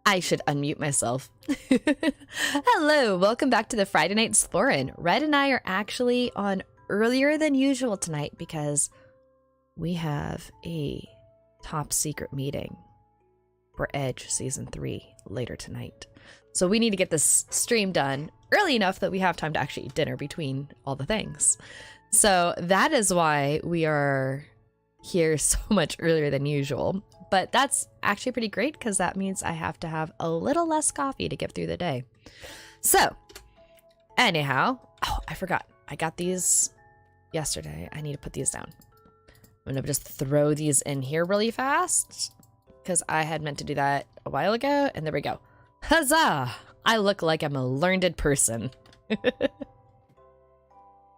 I should unmute myself. Hello, welcome back to the Friday Night Splorin. Red and I are actually on earlier than usual tonight because we have a top secret meeting for Edge Season 3 later tonight. So we need to get this stream done early enough that we have time to actually eat dinner between all the things. So that is why we are here so much earlier than usual. But that's actually pretty great because that means I have to have a little less coffee to get through the day. So, anyhow, oh, I forgot. I got these yesterday. I need to put these down. I'm going to just throw these in here really fast because I had meant to do that a while ago. And there we go. Huzzah! I look like I'm a learned person.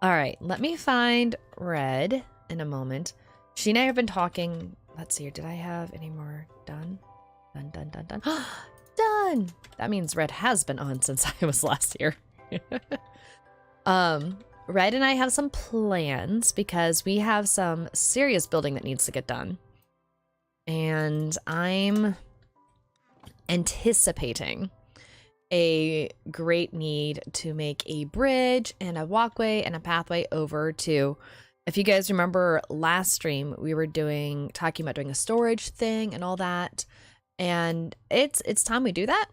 All right, let me find Red in a moment. She and I have been talking. Let's see here. Did I have any more done? Done. Done! That means Red has been on since I was last here. Red and I have some plans because we have some serious building that needs to get done. And I'm anticipating a great need to make a bridge and a walkway and a pathway over to... If you guys remember last stream, we were talking about doing a storage thing and all that, and it's time we do that.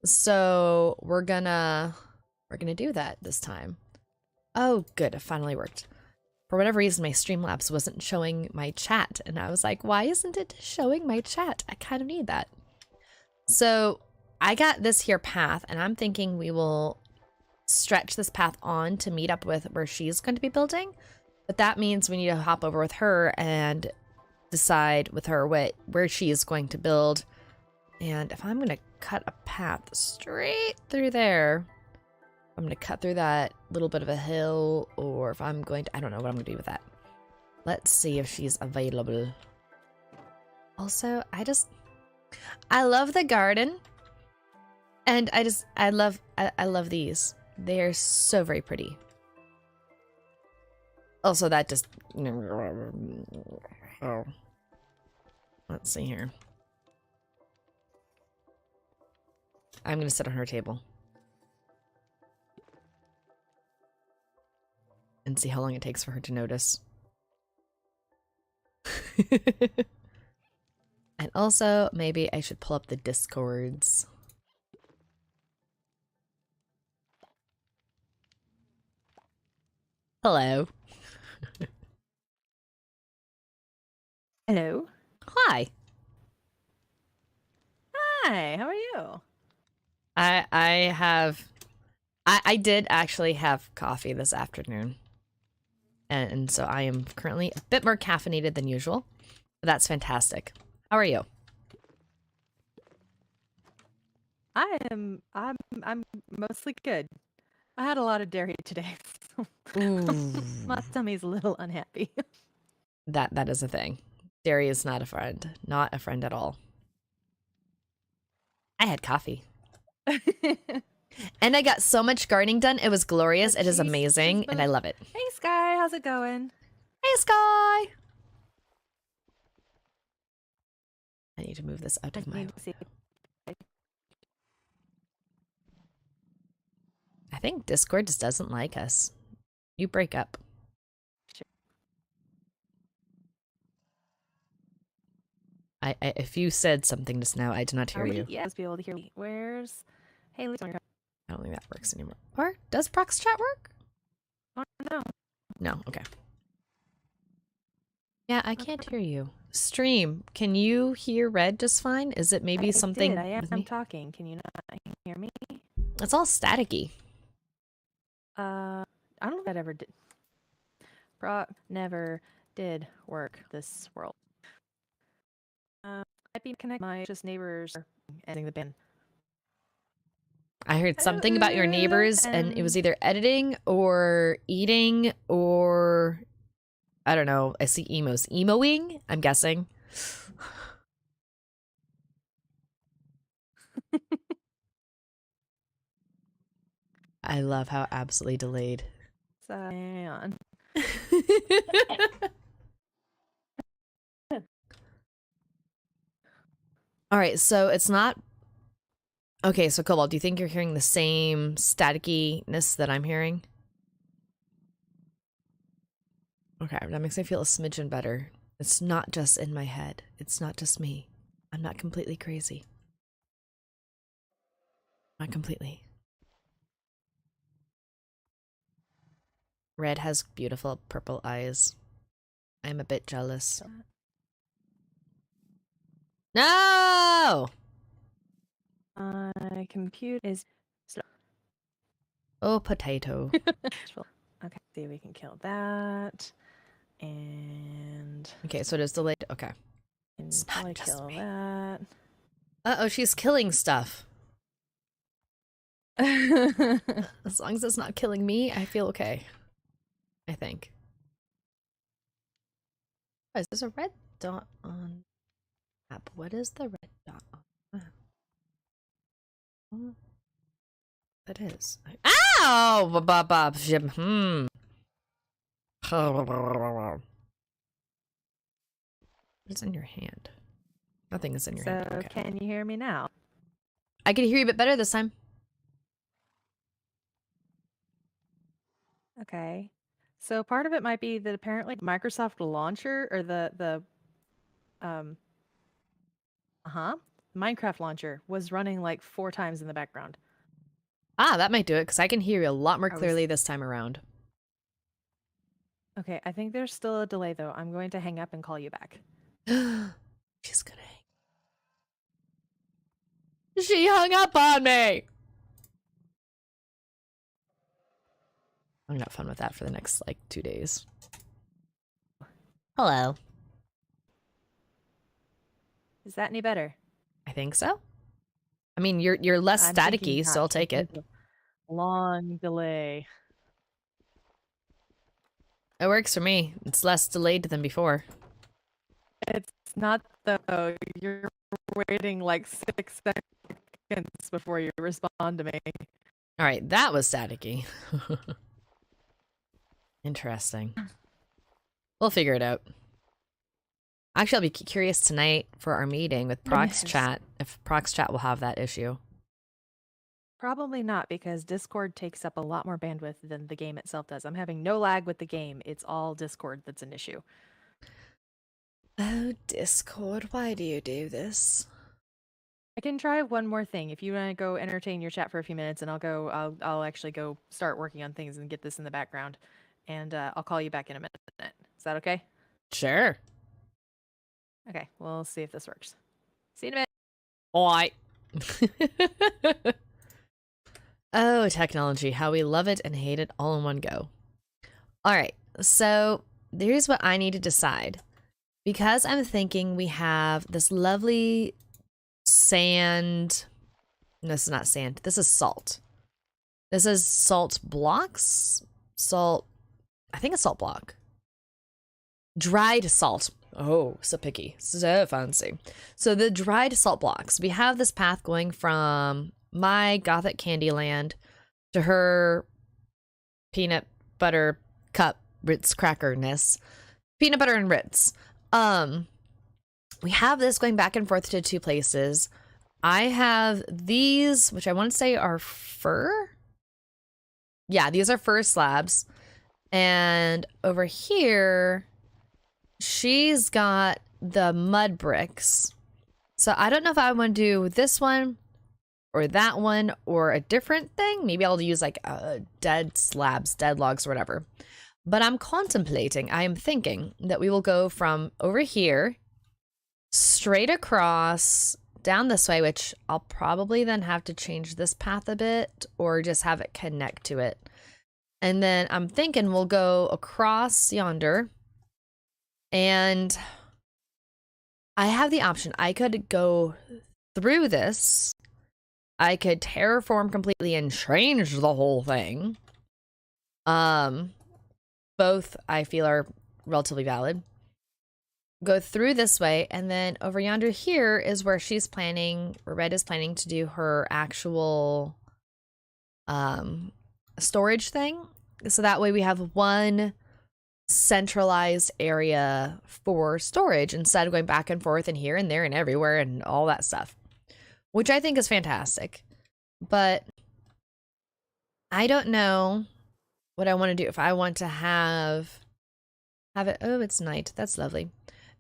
So we're gonna do that this time. Oh, good, it finally worked. For whatever reason, my Streamlabs wasn't showing my chat, and I was like, why isn't it showing my chat? I kind of need that. So I got this here path, and I'm thinking we will stretch this path on to meet up with where she's going to be building. But that means we need to hop over with her and decide with her where she is going to build. And if I'm going to cut a path straight through there, I'm going to cut through that little bit of a hill, or if I'm going to, I don't know what I'm going to do with that. Let's see if she's available. Also, I love the garden. And I love these. They are so very pretty. Also, that just... Oh. Let's see here. I'm going to sit on her table. And see how long it takes for her to notice. And also, maybe I should pull up the Discords. Hello. Hello. Hi. Hi, how are you? I did actually have coffee this afternoon. And so I am currently a bit more caffeinated than usual. But that's fantastic. How are you? I'm mostly good. I had a lot of dairy today. So my tummy's a little unhappy. That is a thing. Dairy is not a friend. Not a friend at all. I had coffee. And I got so much gardening done. It was glorious. It is amazing. And I love it. Hey, Sky. How's it going? Hey, Sky. I need to move this out of my way. I think Discord just doesn't like us. You break up. If you said something just now, I did not hear Are we? you. Yes, be able to hear me. Where's Haley's on your I don't think that works anymore. Or does Prox chat work? Oh, no. No. Okay. Yeah, I can't hear you. Stream, can you hear Red just fine? Is it maybe something I with am me? talking. Can you not hear me? It's all staticky. I don't know if that ever did. Never did work this world. Might be connect my just neighbors ending the bin. I heard something about your neighbors, and it was either editing or eating or I don't know. I see emos. Emoing, I'm guessing. I love how absolutely delayed. On. All right, so it's not okay. So Cobalt, do you think you're hearing the same staticky-ness that I'm hearing? Okay, that makes me feel a smidgen better. It's not just in my head. It's not just me. I'm not completely crazy. Not completely. Red has beautiful purple eyes. I'm a bit jealous. No! My computer is slow. Oh, potato. Okay, see if we can kill that. And Okay, so it is delayed. Okay. it's probably kill that. Uh-oh, she's killing stuff. As long as it's not killing me, I feel okay. I think. Oh, is there a red dot on map? What is the red dot on map? That is. Ow! What's in your hand? Nothing is in your hand. Okay. Can you hear me now? I can hear you a bit better this time. Okay. So part of it might be that apparently Microsoft launcher or the Minecraft launcher was running like 4 times in the background. Ah, that might do it because I can hear you a lot more clearly this time around. Okay, I think there's still a delay though. I'm going to hang up and call you back. She's gonna hang. She hung up on me! I'm gonna have fun with that for the next, like, 2 days. Hello. Is that any better? I think so. I mean, you're less staticky, so I'll take it. Long delay. It works for me. It's less delayed than before. It's not though. You're waiting like 6 seconds before you respond to me. All right, that was staticky. Interesting. We'll figure it out. Actually, I'll be curious tonight for our meeting with Prox Chat if Prox Chat will have that issue. Probably not, because Discord takes up a lot more bandwidth than the game itself does. I'm having no lag with the game. It's all Discord that's an issue. Oh, Discord, why do you do this? I can try one more thing. If you want to go entertain your chat for a few minutes, and I'll actually go start working on things and get this in the background, and I'll call you back in a minute. Is that okay? Sure. Okay, we'll see if this works. See you in a minute. Alright. Oh, technology, how we love it and hate it all in one go. Alright, so here's what I need to decide. Because I'm thinking we have this lovely sand. No, this is not sand. This is salt. This is salt blocks. Salt. I think it's salt block. Dried salt. Oh, so picky. So fancy. So the dried salt blocks. We have this path going from my Gothic Candyland to her peanut butter cup Ritz crackerness. Peanut butter and Ritz. We have this going back and forth to 2 places. I have these, which I want to say are fir. Yeah, these are fir slabs. And over here, she's got the mud bricks. So I don't know if I want to do this one or that one or a different thing. Maybe I'll use like dead slabs, dead logs, or whatever. But I'm contemplating, I am thinking that we will go from over here straight across down this way, which I'll probably then have to change this path a bit or just have it connect to it. And then I'm thinking we'll go across yonder, and I have the option. I could go through this. I could terraform completely and change the whole thing. Both I feel are relatively valid. Go through this way, and then over yonder here is where she's planning, or Red is planning to do her actual storage thing. So that way we have one centralized area for storage instead of going back and forth and here and there and everywhere and all that stuff, which I think is fantastic. But I don't know what I want to do. If I want to have it, oh, it's night. That's lovely.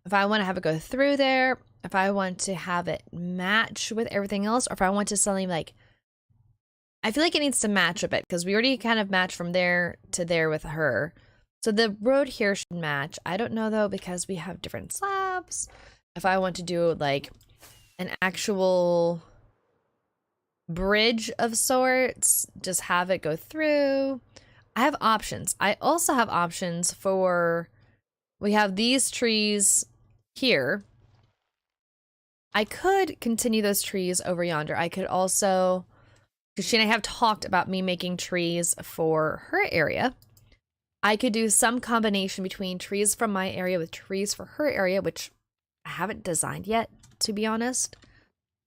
If I want to have it go through there, if I want to have it match with everything else, or if I want to suddenly like, I feel like it needs to match a bit because we already kind of matched from there to there with her. So the road here should match. I don't know though, because we have different slabs. If I want to do like an actual bridge of sorts, just have it go through. I have options. I also have options for, we have these trees here. I could continue those trees over yonder. I could also, because she and I have talked about me making trees for her area. I could do some combination between trees from my area with trees for her area, which I haven't designed yet, to be honest.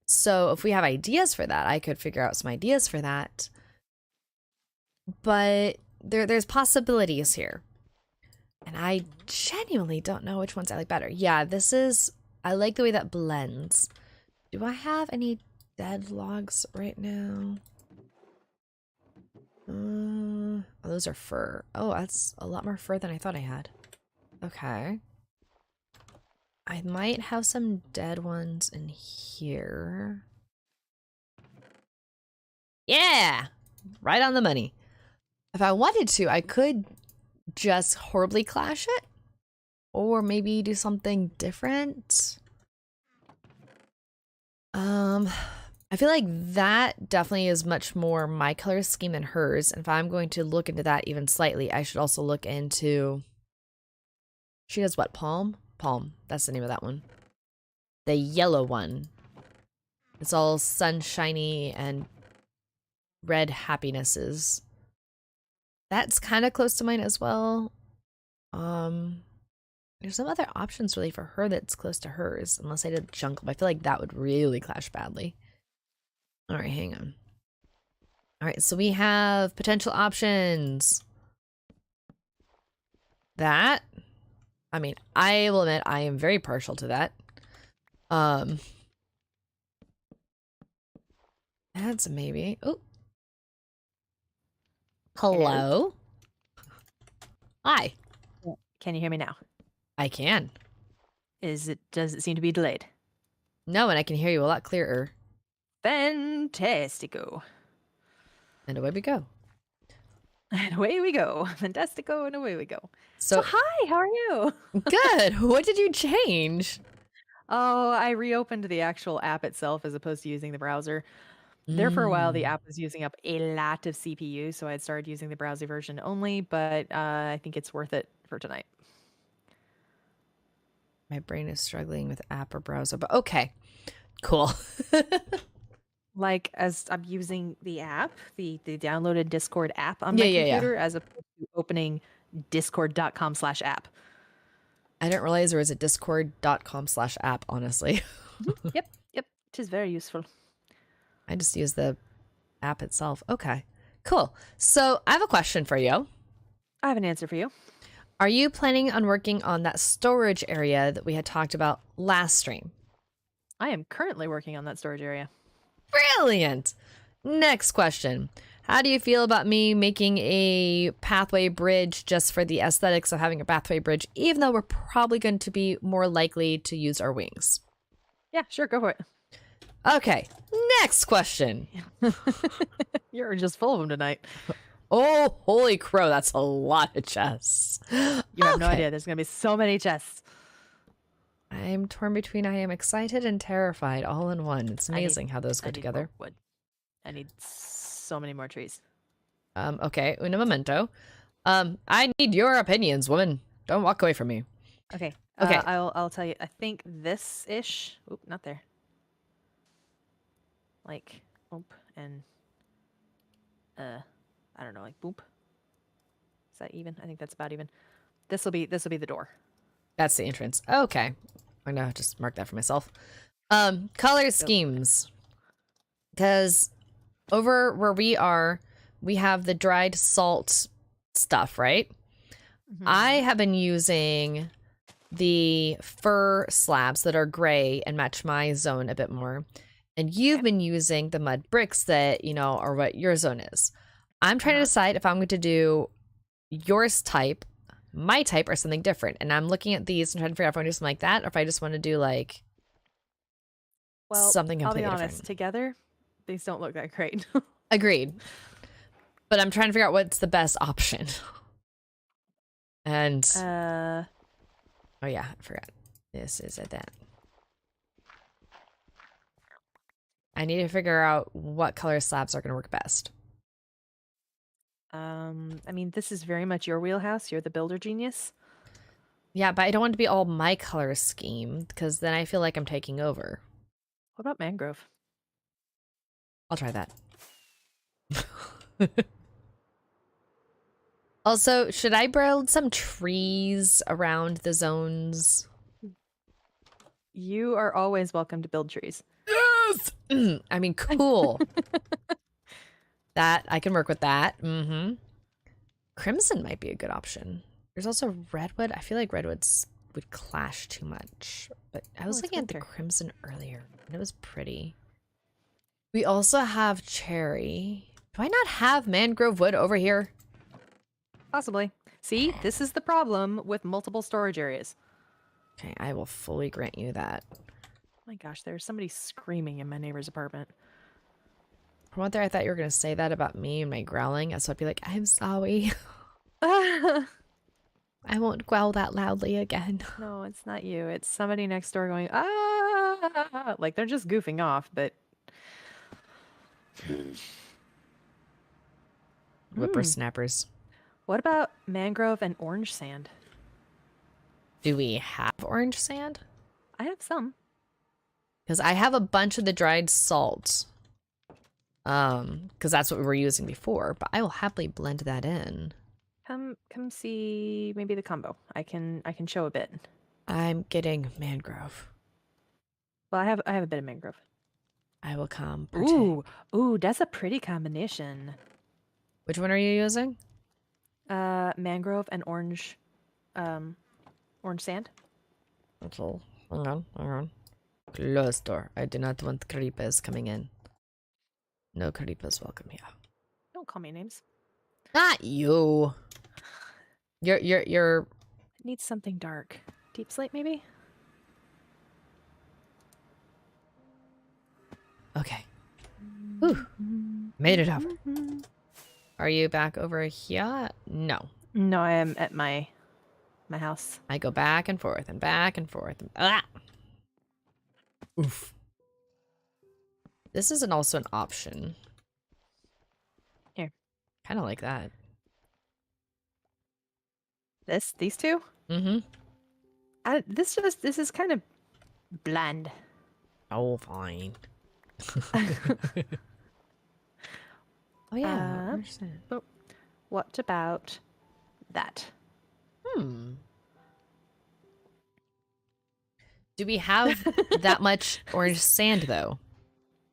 So if we have ideas for that, I could figure out some ideas for that. But there's possibilities here. And I genuinely don't know which ones I like better. Yeah, this is, I like the way that blends. Do I have any dead logs right now? Oh, those are fur. Oh, that's a lot more fur than I thought I had. Okay. I might have some dead ones in here. Yeah! Right on the money. If I wanted to, I could just horribly clash it. Or maybe do something different. I feel like that definitely is much more my color scheme than hers. And if I'm going to look into that even slightly, I should also look into... She does what? Palm? Palm. That's the name of that one. The yellow one. It's all sunshiny and red happinesses. That's kind of close to mine as well. There's some other options really for her that's close to hers, unless I did jungle. But I feel like that would really clash badly. All right, hang on. All right, so we have potential options. That, I mean, I will admit I am very partial to that. That's a maybe. Oh. Hello? Hi. Can you hear me now? I can. Does it seem to be delayed? No, and I can hear you a lot clearer. Fantastico. And away we go. And away we go. Fantastico, and away we go. So hi, how are you? Good. What did you change? Oh, I reopened the actual app itself as opposed to using the browser. There for a while, the app was using up a lot of CPU, so I had started using the browser version only, but I think it's worth it for tonight. My brain is struggling with app or browser, but okay. Cool. Like, as I'm using the app, the downloaded Discord app on my computer, as opposed to opening discord.com/app. I didn't realize there was a discord.com/app, honestly. Yep. It is very useful. I just use the app itself. Okay, cool. So I have a question for you. I have an answer for you. Are you planning on working on that storage area that we had talked about last stream? I am currently working on that storage area. Brilliant. Next question. How do you feel about me making a pathway bridge just for the aesthetics of having a pathway bridge, even though we're probably going to be more likely to use our wings? Yeah, sure, go for it. Okay, next question. You're just full of them tonight. Oh, holy crow, that's a lot of chests. You have no idea. There's gonna be so many chests. I'm torn between I am excited and terrified all in one. It's amazing how those go I need more together. wood. I need so many more trees. Okay, un momento. I need your opinions, woman. Don't walk away from me. Okay. Okay. I'll tell you. I think this ish. Oop, not there. Like, oop, and I don't know, like boop. Is that even? I think that's about even. This will be the door. That's the entrance. Okay. I'm gonna just mark that for myself. Color schemes. Because over where we are, we have the dried salt stuff, right? I have been using the fir slabs that are gray and match my zone a bit more. And you've been using the mud bricks that, you know, are what your zone is. I'm trying to decide if I'm going to do yours type, my type, or something different. And I'm looking at these and trying to figure out if I want to do something like that or if I just want to do like something completely I'll be honest, different. Together, these don't look that great. Agreed. But I'm trying to figure out what's the best option. And oh yeah, I forgot. This is at that. I need to figure out what color slabs are going to work best. I mean, this is very much your wheelhouse. You're the builder genius. Yeah, but I don't want it to be all my color scheme because then I feel like I'm taking over. What about mangrove? I'll try that. Also, should I build some trees around the zones? You are always welcome to build trees. Yes! I mean, cool. That, I can work with that. Mm-hmm. Crimson might be a good option. There's also redwood. I feel like redwoods would clash too much. But I was looking at the crimson earlier, and it was pretty. We also have cherry. Do I not have mangrove wood over here? Possibly. See, this is the problem with multiple storage areas. Okay, I will fully grant you that. Oh my gosh, there's somebody screaming in my neighbor's apartment. From what there, I thought you were going to say that about me and my growling. So I'd be like, I'm sorry. I won't growl that loudly again. No, it's not you. It's somebody next door going, ah! Like, they're just goofing off, but... Whippersnappers. What about mangrove and orange sand? Do we have orange sand? I have some. Because I have a bunch of the dried salt. Because that's what we were using before. But I will happily blend that in. Come see maybe the combo. I can show a bit. I'm getting mangrove. Well, I have a bit of mangrove. I will come. Ooh, that's a pretty combination. Which one are you using? Mangrove and orange sand. Okay. Hang on. Close door. I do not want creepers coming in. No creepers welcome here. Don't call me names. Not you. You're. Needs something dark. Deep slate, maybe. Okay. Whew. Made it over. Are you back over here? No. No, I am at my house. I go back and forth and back and forth. Ah! Oof. This isn't also an option. Here. Kind of like that. These two? Mm-hmm. This is kind of bland. Oh, fine. Oh yeah. But what about that? Do we have that much orange sand though?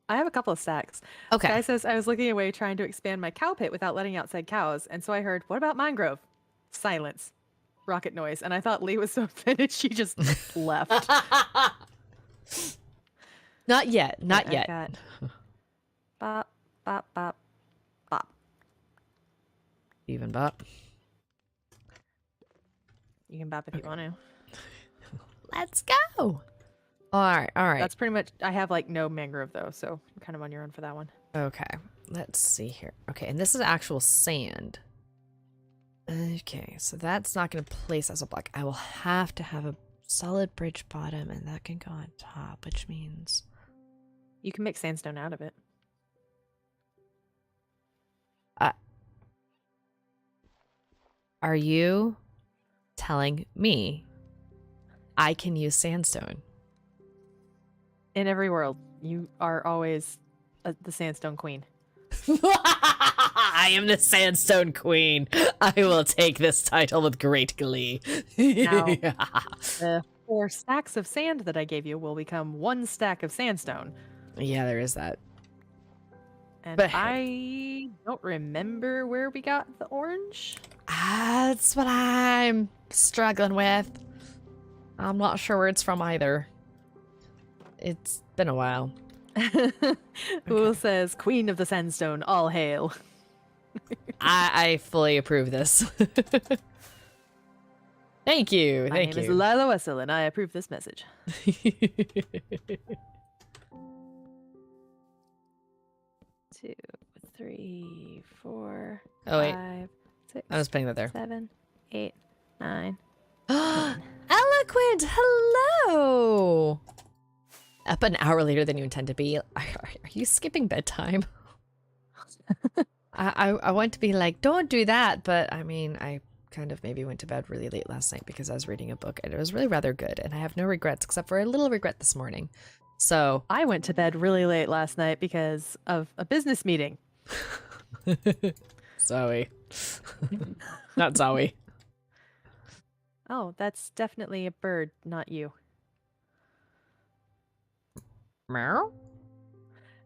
I have a couple of stacks. Okay. Guy says I was looking away trying to expand my cow pit without letting outside cows, and so I heard, "What about mangrove?" Silence. Rocket noise, and I thought Lee was so offended she just left. Not yet. Not I yet. got bop, bop, bop, bop. Even bop. You can bop if you want to. Let's go. All right, all right. That's pretty much. I have like no mangrove though, so you're kind of on your own for that one. Okay, let's see here. Okay, and this is actual sand. Okay, so that's not going to place as a block. I will have to have a solid bridge bottom, and that can go on top, which means... You can make sandstone out of it. Are you telling me I can use sandstone? In every world, you are always the sandstone queen. I am the sandstone queen. I will take this title with great glee. Now, the 4 stacks of sand that I gave you will become 1 stack of sandstone. Yeah, there is that. And But hey. I don't remember where we got the orange. That's what I'm struggling with. I'm not sure where it's from either. It's been a while. Who says Queen of the Sandstone, all hail. I fully approve this. Thank you. My Thank name is you. Lila Wessel, and I approve this message. 2, 3, 4, Oh, wait. 5, 6, I was putting that there. 7, 8, 9. Eloquent! Hello! Up an hour later than you intend to be. Are you skipping bedtime? I want to be like, don't do that, but I mean, I kind of maybe went to bed really late last night because I was reading a book and it was really rather good, and I have no regrets except for a little regret this morning. So I went to bed really late last night because of a business meeting. Zoe. Not Zoe. Oh, that's definitely a bird, not you. Meow?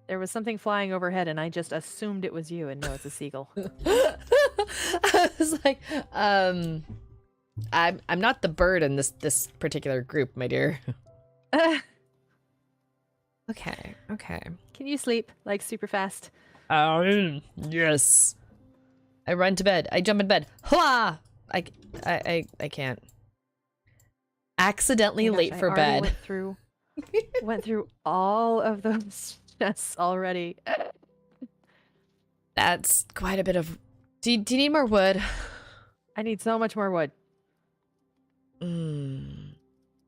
There was something flying overhead and I just assumed it was you, and no, it's a seagull. I was like, I'm not the bird in this particular group, my dear. Okay. Can you sleep like super fast? Yes. I run to bed. I jump in bed. Hua! I can't. Accidentally Oh my gosh, late I for already bed. went through all of those chests already. That's quite a bit of... Do you need more wood? I need so much more wood. Okay.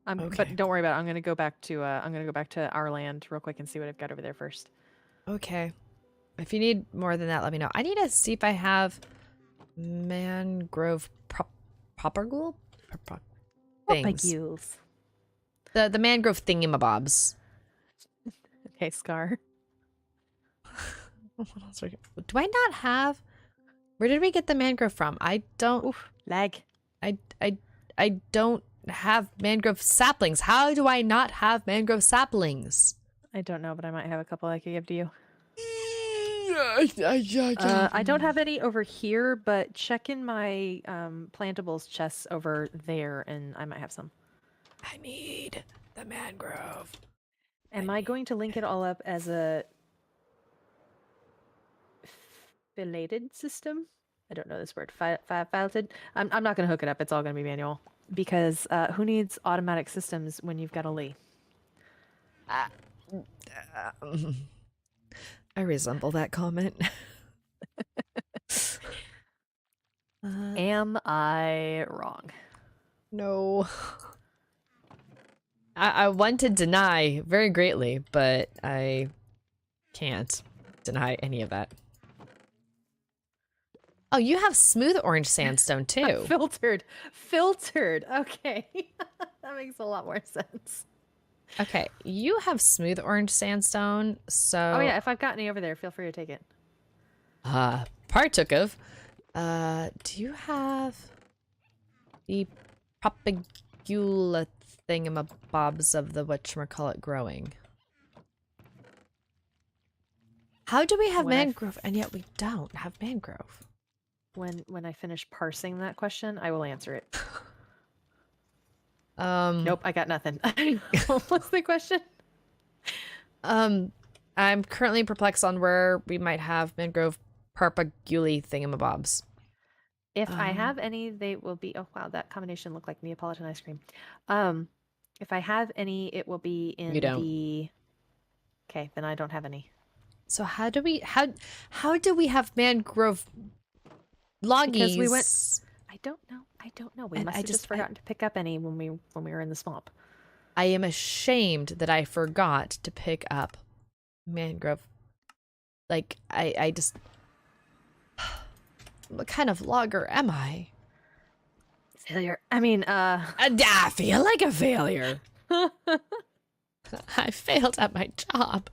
But don't worry about it. I'm gonna go back to our land real quick and see what I've got over there first. Okay. If you need more than that, let me know. I need to see if I have mangrove propagule things. Propagules. The mangrove thingamabobs. Okay, Scar. What else do I not have? Where did we get the mangrove from? I don't. Oof, lag. I don't have mangrove saplings. How do I not have mangrove saplings? I don't know, but I might have a couple I could give to you. I I don't have any over here, but check in my plantables chests over there, and I might have some. I need the mangrove. Am I going to link it all up as a filated system? I don't know this word. Fileted? I'm not going to hook it up. It's all going to be manual. Because who needs automatic systems when you've got a Lee? I resemble that comment. Am I wrong? No. I want to deny very greatly, but I can't deny any of that. Oh, you have smooth orange sandstone too. Filtered. Okay. That makes a lot more sense. Okay, you have smooth orange sandstone, so... Oh yeah, if I've got any over there, feel free to take it. Partook of. Do you have the propagula thingamabobs of the whatchamacallit growing? How do we have mangrove and yet we don't have mangrove? When I finish parsing that question, I will answer it. Nope, I got nothing. What's the question? I'm currently perplexed on where we might have mangrove parpaguli thingamabobs. If I have any, they will be... Oh, wow, that combination looked like Neapolitan ice cream. If I have any, it will be You in don't. the. Okay, then I don't have any. So how do we have mangrove Because we went. loggies? I don't know. I don't know. We And must have just forgotten to pick up any when we were in the swamp. I am ashamed that I forgot to pick up mangrove. Like I just what kind of logger am I? Failure. I mean, I feel like a failure. I failed at my job.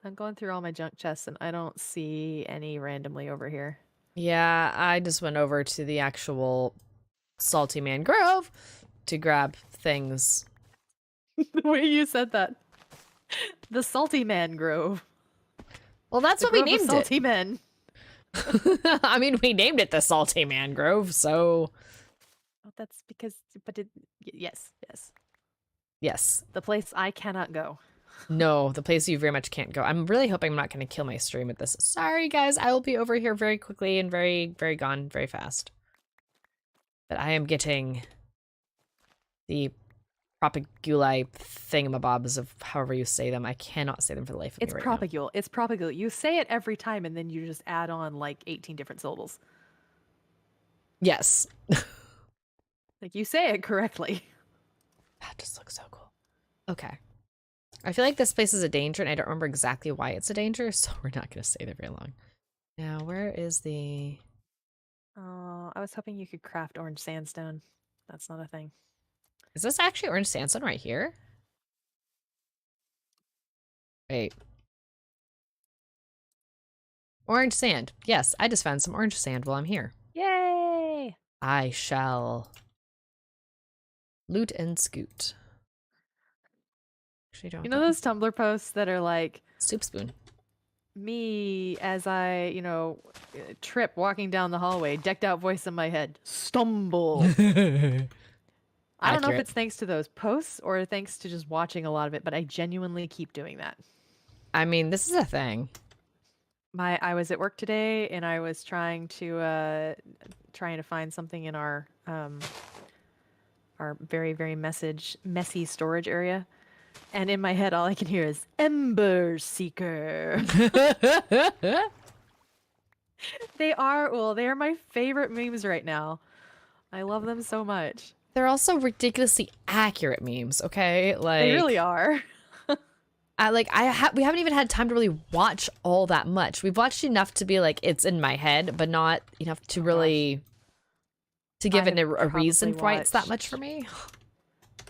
I'm going through all my junk chests and I don't see any randomly over here. Yeah, I just went over to the actual salty mangrove to grab things. The way you said that. The Salty Man Grove. Well, that's The what we Grove of named Salty it. Men. I mean, we named it the salty mangrove, so Oh, that's because, but yes, yes. yes. The place I cannot go. No, the place you very much can't go. I'm really hoping I'm not going to kill my stream with this. Sorry, guys. I will be over here very quickly and very, very gone very fast. But I am getting the propaguli thingamabobs of however you say them. I cannot say them for the life of It's me right now. propagule. It's propagule. You say it every time and then you just add on like 18 different syllables. Yes. Like you say it correctly. That just looks so cool. Okay. I feel like this place is a danger, and I don't remember exactly why it's a danger, so we're not going to stay there very long. Now, where is the... Oh, I was hoping you could craft orange sandstone. That's not a thing. Is this actually orange sandstone right here? Wait. Orange sand. Yes, I just found some orange sand while I'm here. Yay! I shall loot and scoot. Actually, You know those Tumblr posts that are like, soup spoon. me as I, trip walking down the hallway, decked out voice in my head, stumble. I don't know if Accurate. it's thanks to those posts or thanks to just watching a lot of it, but I genuinely keep doing that. I mean, this is a thing. I was at work today and I was trying to find something in our very very messy storage area, and in my head all I can hear is Ember Seeker. They are my favorite memes right now. I love them so much. They're also ridiculously accurate memes, okay? Like They really are. we haven't even had time to really watch all that much. We've watched enough to be like it's in my head, but not enough to really to give it a reason why it's that much for me.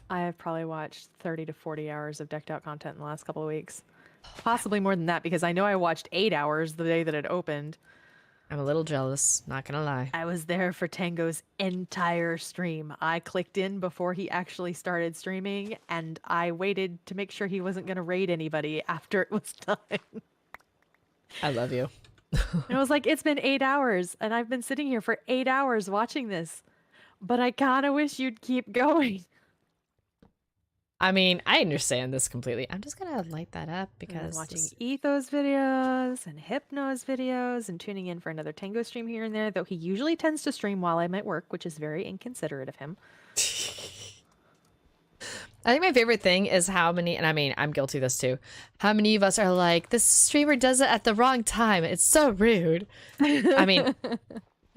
I have probably watched 30 to 40 hours of decked out content in the last couple of weeks. Possibly more than that because I know I watched 8 hours the day that it opened. I'm a little jealous, not gonna lie. I was there for Tango's entire stream. I clicked in before he actually started streaming, and I waited to make sure he wasn't going to raid anybody after it was done. I love you. And I was like, it's been 8 hours, and I've been sitting here for 8 hours watching this, but I kind of wish you'd keep going. I mean, I understand this completely. I'm just gonna light that up because Watching Ethos videos and Hypno's videos and tuning in for another Tango stream here and there, though he usually tends to stream while I'm at work, which is very inconsiderate of him. I think my favorite thing is how many, and I mean, I'm guilty of this too, how many of us are like, this streamer does it at the wrong time. It's so rude. I mean,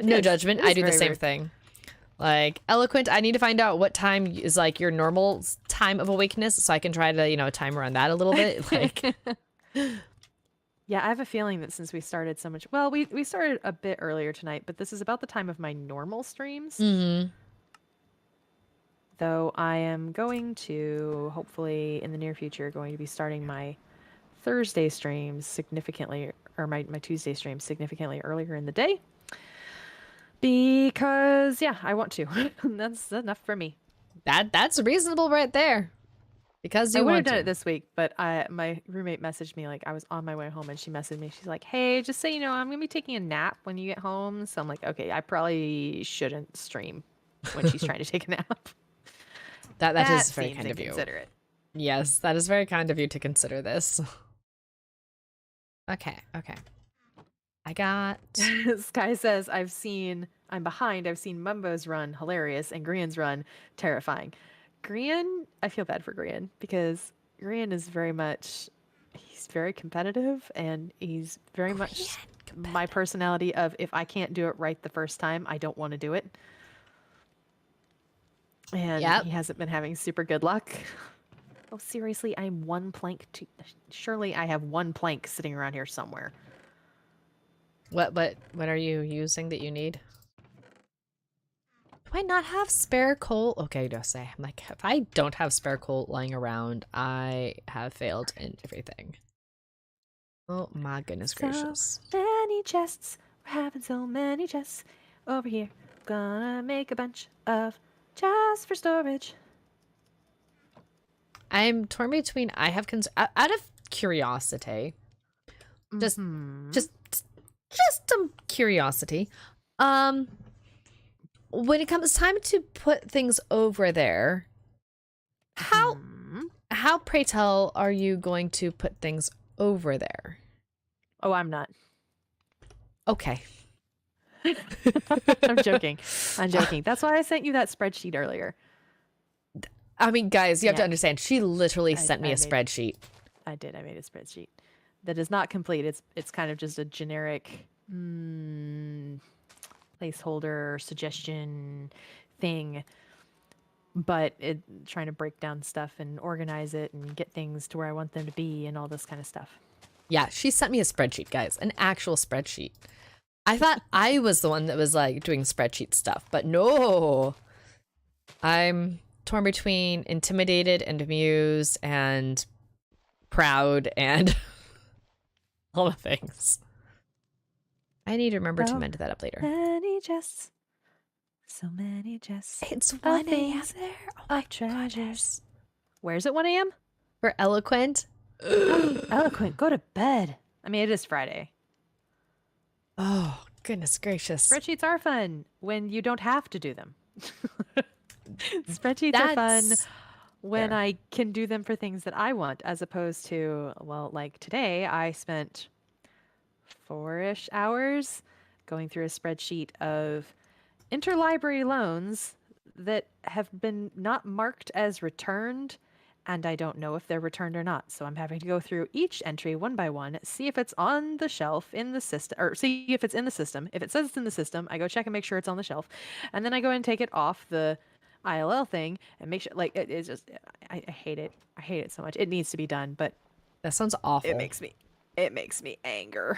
no judgment. I do the same thing. Like, Eloquent, I need to find out what time is like your normal time of awakeness so I can try to, time around that a little bit. Like, yeah, I have a feeling that since we started so much, well, we started a bit earlier tonight, but this is about the time of my normal streams. mm-hmm. Though I am going to, hopefully in the near future, going to be starting my Thursday streams significantly, or my Tuesday streams significantly earlier in the day. Because, yeah, I want to. That's enough for me. That's reasonable right there. Because you I would have want done to. it this week, but my roommate messaged me, like, I was on my way home, and she messaged me. She's like, hey, just so you know, I'm going to be taking a nap when you get home. So I'm like, okay, I probably shouldn't stream when she's trying to take a nap. That is very kind of you. Inconsiderate. Yes, that is very kind of you to consider this. Okay. I got... Sky says, I'm behind. I've seen Mumbo's run, hilarious, and Grian's run, terrifying. Grian, I feel bad for Grian because Grian is very much, he's very competitive and he's very much Korean my competitive. personality of if I can't do it right the first time, I don't want to do it. And Yep. he hasn't been having super good luck. Oh, seriously, I'm one plank to. Surely I have one plank sitting around here somewhere. What are you using that you need? Do I not have spare coal? Okay, just say. I'm like, if I don't have spare coal lying around, I have failed in everything. Oh my goodness So gracious. many chests. We're having so many chests over here. Gonna make a bunch of chests for storage. I'm torn between I have out of curiosity. Just Mm-hmm. just just some curiosity. Um when it comes time to put things over there, how Hmm. how pray tell are you going to put things over there? Oh, I'm not. Okay. I'm joking. I'm joking. That's why I sent you that spreadsheet earlier. I mean, guys, you have to Yeah, understand. She literally sent me I a made. spreadsheet. I did. I made a spreadsheet that is not complete. It's kind of just a generic placeholder suggestion thing, but it trying to break down stuff and organize it and get things to where I want them to be and all this kind of stuff. Yeah, she sent me a spreadsheet, guys, an actual spreadsheet. I thought I was the one that was like doing spreadsheet stuff, but no. I'm torn between intimidated and amused and proud and all the things. I need to remember to So mend that up later. many chests, so many chests It's of 1 a.m. things, there. Oh my of treasures. goodness. Where's it 1 a.m.? For eloquent. Eloquent, go to bed. I mean, it is Friday. Oh, goodness gracious. Spreadsheets are fun when you don't have to do them. Spreadsheets are fun That's when fair. I can do them for things that I want, as opposed to, well, like today, I spent 4-ish hours going through a spreadsheet of interlibrary loans that have been not marked as returned, and I don't know if they're returned or not. So I'm having to go through each entry one by one, see if it's on the shelf in the system, or see if it's in the system. If it says it's in the system, I go check and make sure it's on the shelf, and then I go and take it off the ILL thing and make sure. Like it's just, I hate it. I hate it so much. It needs to be done, but That sounds it awful. makes me, it makes me anger.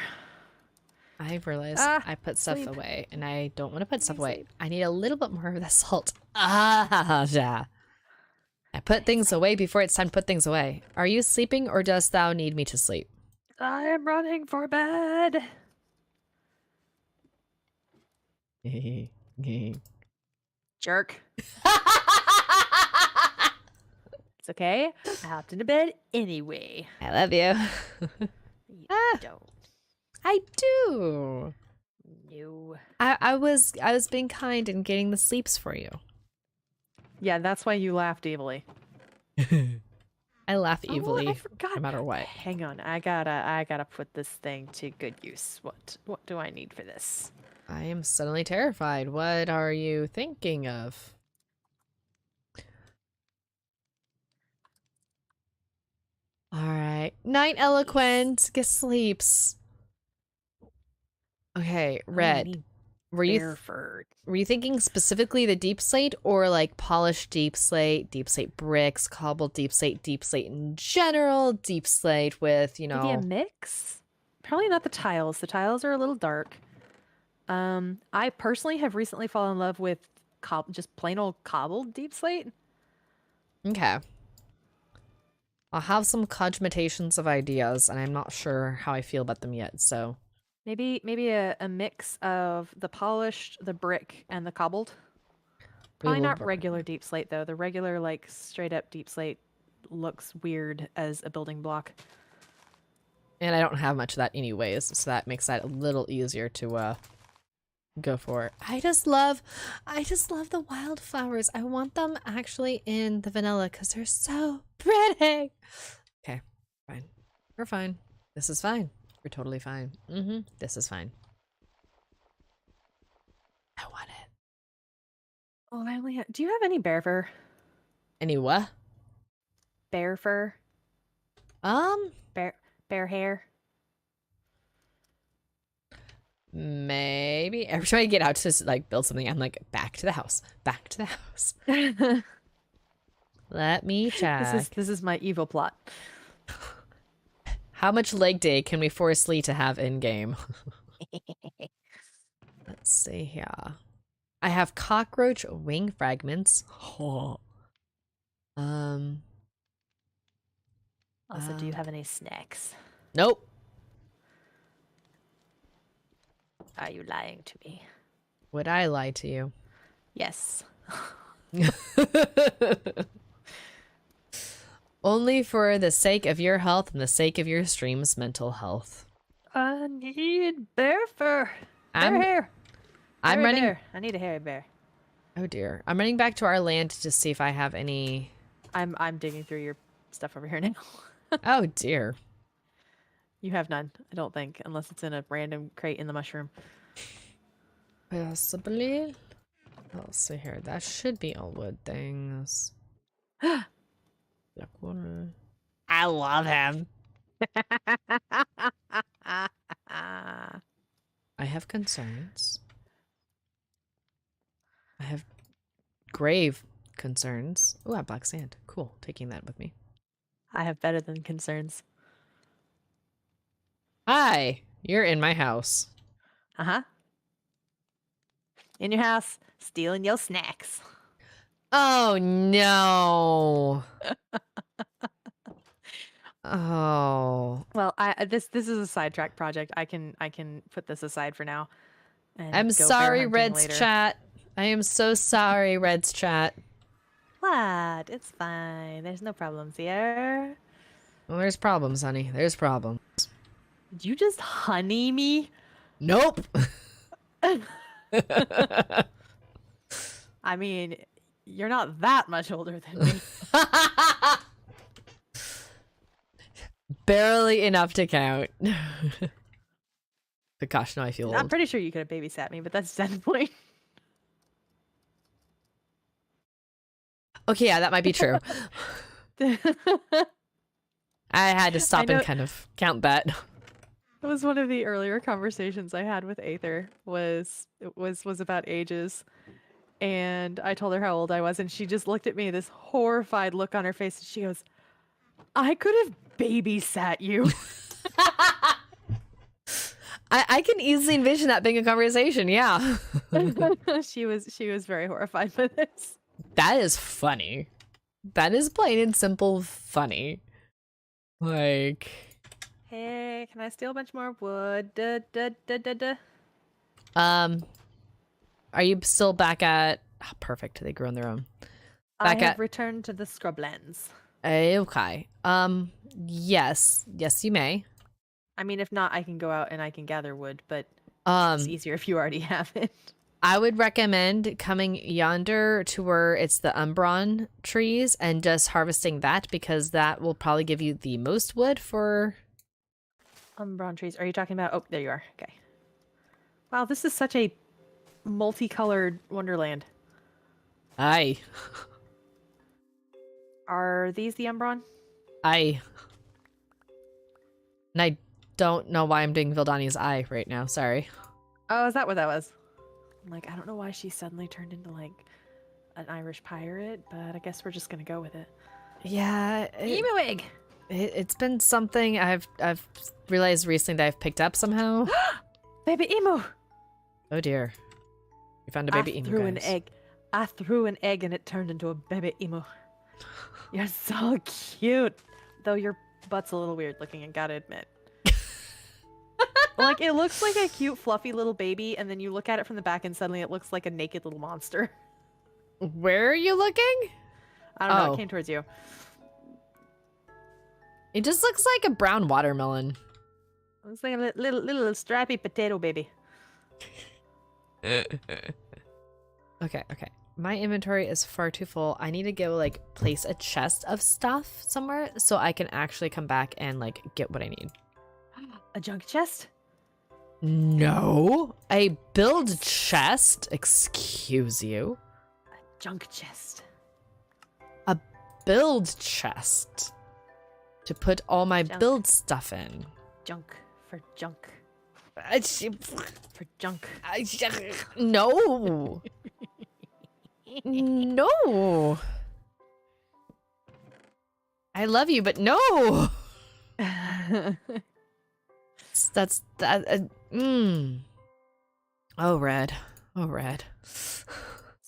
I realized Ah, I put stuff sleep. away and I don't want to put Let stuff me away. sleep. I need a little bit more of the salt. Ah, yeah. I put Let me things sleep. away before it's time to put things away. Are you sleeping or dost thou need me to sleep? I am running for bed. Jerk. I It's okay. I hopped into bed anyway. love you. You Ah, don't. I do. No. I was being kind and getting the sleeps for you. Yeah, that's why you laughed evilly. I laugh Oh, I evilly forgot. no matter what. Hang on. I gotta put this thing to good use. What do I need for this? I am suddenly terrified. What are you thinking of? All right. Night Yes. eloquent. Get sleeps. Okay, Oh, I Red. need Were you bear fur. were you thinking specifically the deep slate or like polished deep slate bricks, cobbled deep slate in general, deep slate with, Maybe a mix? Probably not the tiles. The tiles are a little dark. I personally have recently fallen in love with just plain old cobbled deep slate. Okay. I'll have some cogitations of ideas and I'm not sure how I feel about them yet, so Maybe a mix of the polished, the brick, and the cobbled. we Probably will not burn. regular deep slate though. The regular like straight up deep slate looks weird as a building block. And I don't have much of that anyways, so that makes that a little easier to go for. I just love the wildflowers. I want them actually in the vanilla because they're so pretty. Okay, fine. We're fine. This is fine. We're totally fine. This is fine. I want it. Oh, I only do you have any bear fur? Any what? Bear fur? Um, Bear hair? maybe. Every time I get out to like build something, I'm like, back to the house. Back to the house. Let me check. This is my evil plot. How much leg day can we force Lee to have in game? Let's see here. I have cockroach wing fragments. Oh. Also, do you have any snacks? Nope. Are you lying to me? Would I lie to you? Yes. Only for the sake of your health and the sake of your stream's mental health. I need bear fur. Bear hair. I'm running. Bear. I need a hairy bear. Oh dear. I'm running back to our land to see if I have any. I'm digging through your stuff over here now. Oh dear. You have none, I don't think, unless it's in a random crate in the mushroom. Possibly. Let's see here. That should be all wood things. I love him. I have concerns. I have grave concerns. Oh, I have black sand. Cool. Taking that with me. I have better than concerns. Hi. You're in my house. Uh-huh. In your house, stealing your snacks. Oh, no. Oh. Well, this is a sidetrack project. I can put this aside for now. And I'm go sorry, bear hunting Red's later. chat. I am so sorry, Red's chat. What? It's fine. There's no problems here. Well, there's problems, honey. There's problems. Did you just honey me? Nope. I mean, you're not that much older than me. Barely enough to count. But gosh, now I feel I'm old. pretty sure you could have babysat me, but that's definitely. Okay, yeah, that might be true. I had to stop and kind of count that. It was one of the earlier conversations I had with Aether was about ages. And I told her how old I was, and she just looked at me, this horrified look on her face, and she goes, I could have babysat you. I can easily envision that being a conversation, yeah. She was very horrified by this. That is funny. That is plain and simple funny. Like, Hey, can I steal a bunch more wood? are you still back at... Oh, perfect, they grew on their own. I have returned to the scrublands. Okay. Yes. Yes, you may. I mean, if not, I can go out and I can gather wood, but it's easier if you already have it. I would recommend coming yonder to where it's the Umbron trees and just harvesting that, because that will probably give you the most wood for... Umbron trees. Are you talking about... Oh, there you are. Okay. Wow, this is such a multicolored wonderland. Aye. Are these the Umbron? Aye. And I don't know why I'm doing Vildani's eye right now. Sorry. Oh, is that what that was? I'm like, I don't know why she suddenly turned into, like, an Irish pirate, but I guess we're just gonna go with it. Yeah. Emu wig! It's been something I've realized recently that I've picked up somehow. Baby emu! Oh dear. We found a baby emu, threw guys. an egg. I threw an egg and it turned into a baby emu. You're so cute. Though your butt's a little weird looking, I gotta admit. Like, it looks like a cute, fluffy little baby, and then you look at it from the back and suddenly it looks like a naked little monster. Where are you looking? I don't know, it came towards you. It just looks like a brown watermelon. It looks like a little strappy potato baby. Okay. My inventory is far too full. I need to go, like, place a chest of stuff somewhere so I can actually come back and, like, get what I need. A junk chest? No. A build chest? Excuse you. A junk chest. A build chest to put all my build stuff in. Junk for junk. I, For junk. no. No. I love you, but no. That's that. Oh, Red. Oh, Red. So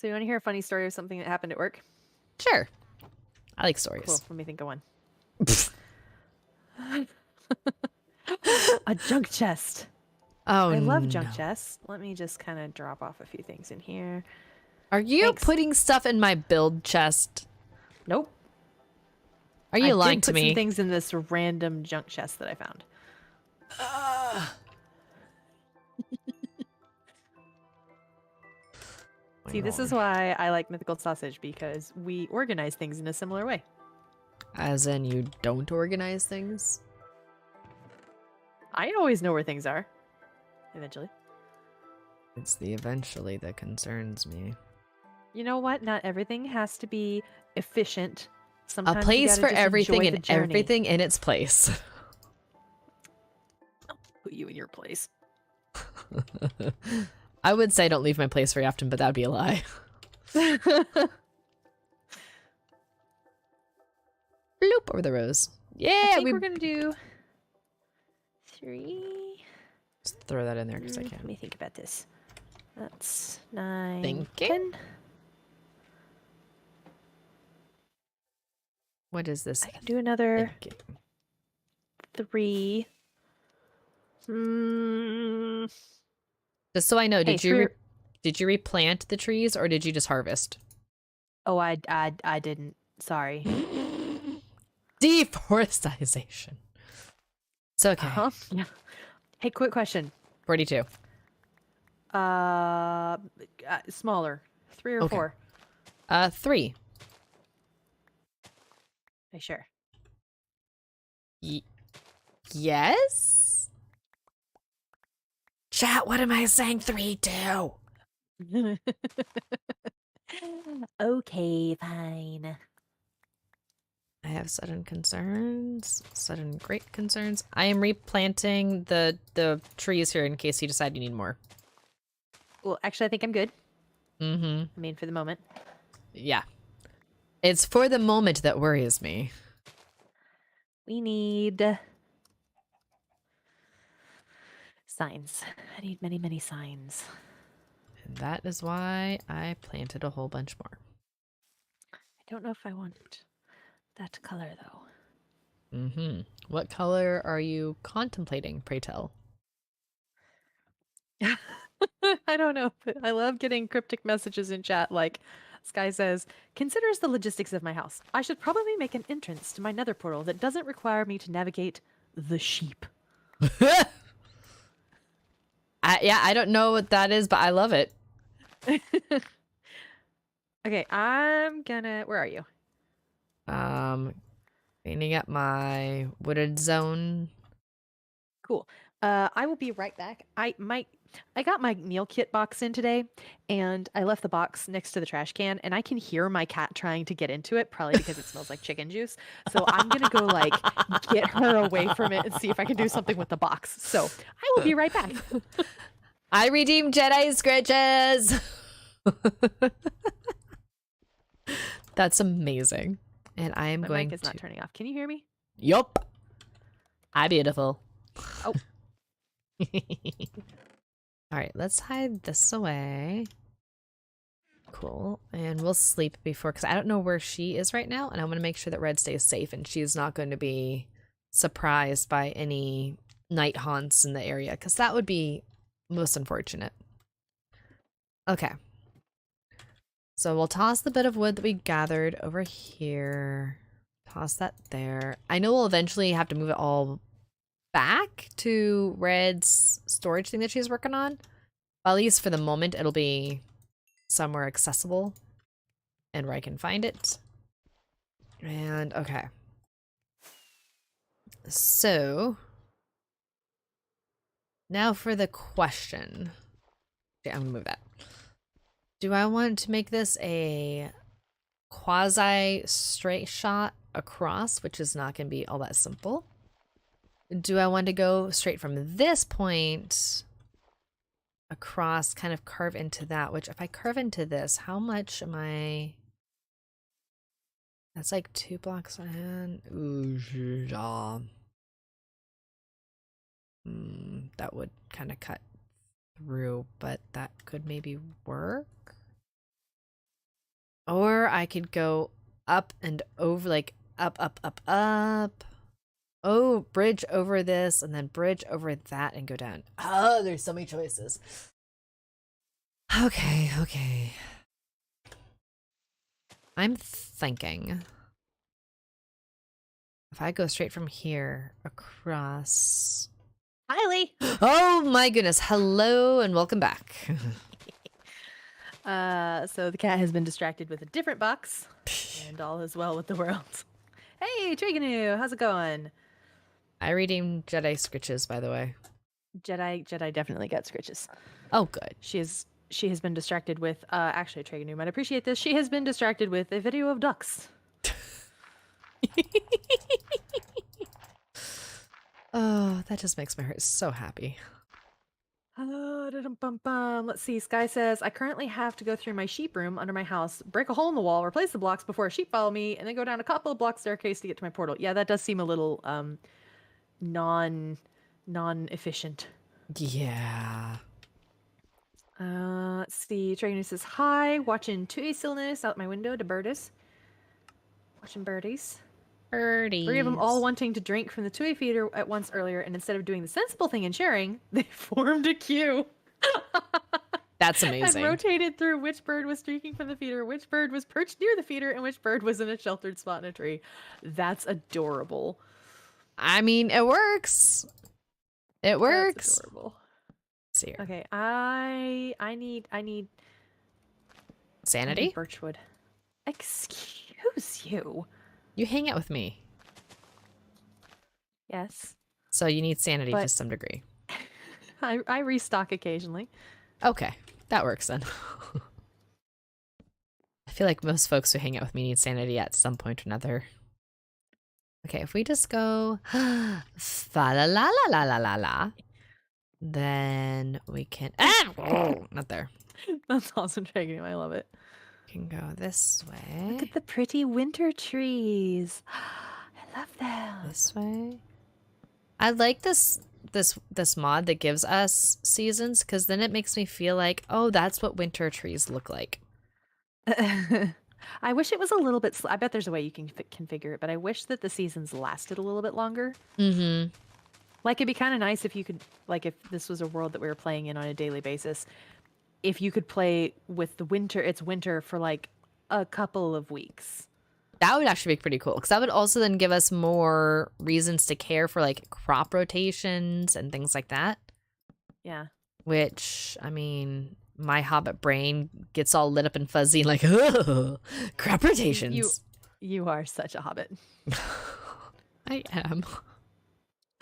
you want to hear a funny story of something that happened at work? Sure. I like stories. Cool. Let me think of one. A junk chest. Oh, I love no. junk chests. Let me just kind of drop off a few things in here. Are you Thanks. putting stuff in my build chest? Nope. Are you I lying did to put me? some things in this random junk chest that I found. See, this is why I like Mythical Sausage, because we organize things in a similar way. As in, you don't organize things? I always know where things are. Eventually. It's the eventually that concerns me. You know what? Not everything has to be efficient. Sometimes A place you for gotta just everything enjoy the and journey. everything in its place. I'll put you in your place. I would say don't leave my place very often, but that would be a lie. Bloop over the rows. Yeah, I think we're gonna do 3. Just throw that in there because I Let can. me think about this. That's 9, Thinking? 10. What is this? I can do another Thinking. 3. Just so I know, Hey, did you replant the trees or did you just harvest? Oh, I didn't. Sorry. Deforestation. It's okay. Yeah. Hey, quick question. 42. Smaller. 3 or Okay. 4? 3. Are you sure? Yes? Chat, what am I saying 3 to? Okay, fine. I have sudden concerns. Sudden great concerns. I am replanting the trees here in case you decide you need more. Well, actually, I think I'm good. Mm-hmm. I mean, for the moment. Yeah. It's for the moment that worries me. We need signs. I need many, many signs. And that is why I planted a whole bunch more. I don't know if I want that color, though. Mm-hmm. What color are you contemplating, pray tell? I don't know, but I love getting cryptic messages in chat like, this guy says, considers the logistics of my house. I should probably make an entrance to my nether portal that doesn't require me to navigate the sheep. I don't know what that is, but I love it. Okay, I'm gonna... Where are you? Cleaning up my wooded zone. Cool. I will be right back. I got my meal kit box in today, and I left the box next to the trash can, and I can hear my cat trying to get into it, probably because it smells like chicken juice. So I'm gonna go like get her away from it and see if I can do something with the box. So I will be right back. I redeemed Jedi Scritches! That's amazing. And I am My going mic is not turning off. Can you hear me? Yup. Hi, beautiful. Oh. All right, let's hide this away. Cool. And we'll sleep before, because I don't know where she is right now, and I want to make sure that Red stays safe and she's not going to be surprised by any night haunts in the area, because that would be most unfortunate. Okay. So we'll toss the bit of wood that we gathered over here. Toss that there. I know we'll eventually have to move it all back to Red's storage thing that she's working on. But at least for the moment, it'll be somewhere accessible and where I can find it. And okay. So now for the question. Okay, I'm gonna move that. Do I want to make this a quasi straight shot across, which is not going to be all that simple. Do I want to go straight from this point across, kind of carve into that, which if I curve into this, how much am I? That's like 2 blocks ahead. Ooh, yeah. That would kind of cut through, but that could maybe work. Or I could go up and over, like up, up, up, up. Oh, bridge over this and then bridge over that and go down. Oh, there's so many choices. Okay, okay. I'm thinking if I go straight from here across. Hi, Lee. Oh my goodness. Hello and welcome back. So the cat has been distracted with a different box, and all is well with the world. Hey, Triganu, how's it going? I redeemed Jedi Scritches, by the way. Jedi definitely got scritches. Oh, good. She has been distracted with actually Triganu might appreciate this. She has been distracted with a video of ducks. Oh, that just makes my heart so happy. Let's see. Sky says, I currently have to go through my sheep room under my house, break a hole in the wall, replace the blocks before a sheep follow me, and then go down a couple of block staircase to get to my portal. Yeah, that does seem a little non-efficient. Yeah. Let's see. Triganu says, hi, watching Tui Stillness out my window to birdies. Watching birdies. Birdies. 3 of them all wanting to drink from the Tui feeder at once earlier, and instead of doing the sensible thing and sharing, they formed a queue. That's amazing. And rotated through which bird was drinking from the feeder, which bird was perched near the feeder, and which bird was in a sheltered spot in a tree. That's adorable. I mean, it works. It works. That's adorable. Let's see here. Okay, I need Sanity? birchwood. Excuse you. You hang out with me. Yes. So you need sanity to some degree. I restock occasionally. Okay, that works then. I feel like most folks who hang out with me need sanity at some point or another. Okay, if we just go fa la la la la la la la, then we can not there. That's awesome, Dragon. I love it. We can go this way. Look at the pretty winter trees. I love them. This way. I like this mod that gives us seasons, because then it makes me feel like, oh, that's what winter trees look like. I wish it was a little bit. I bet there's a way you can configure it, but I wish that the seasons lasted a little bit longer. Mm-hmm. Like, it'd be kind of nice if you could, like, if this was a world that we were playing in on a daily basis, if you could play with the winter, it's winter for like a couple of weeks. That would actually be pretty cool, because that would also then give us more reasons to care for like crop rotations and things like that. Yeah. Which, I mean, my Hobbit brain gets all lit up and fuzzy, like, oh, crop rotations. You are such a hobbit. I am.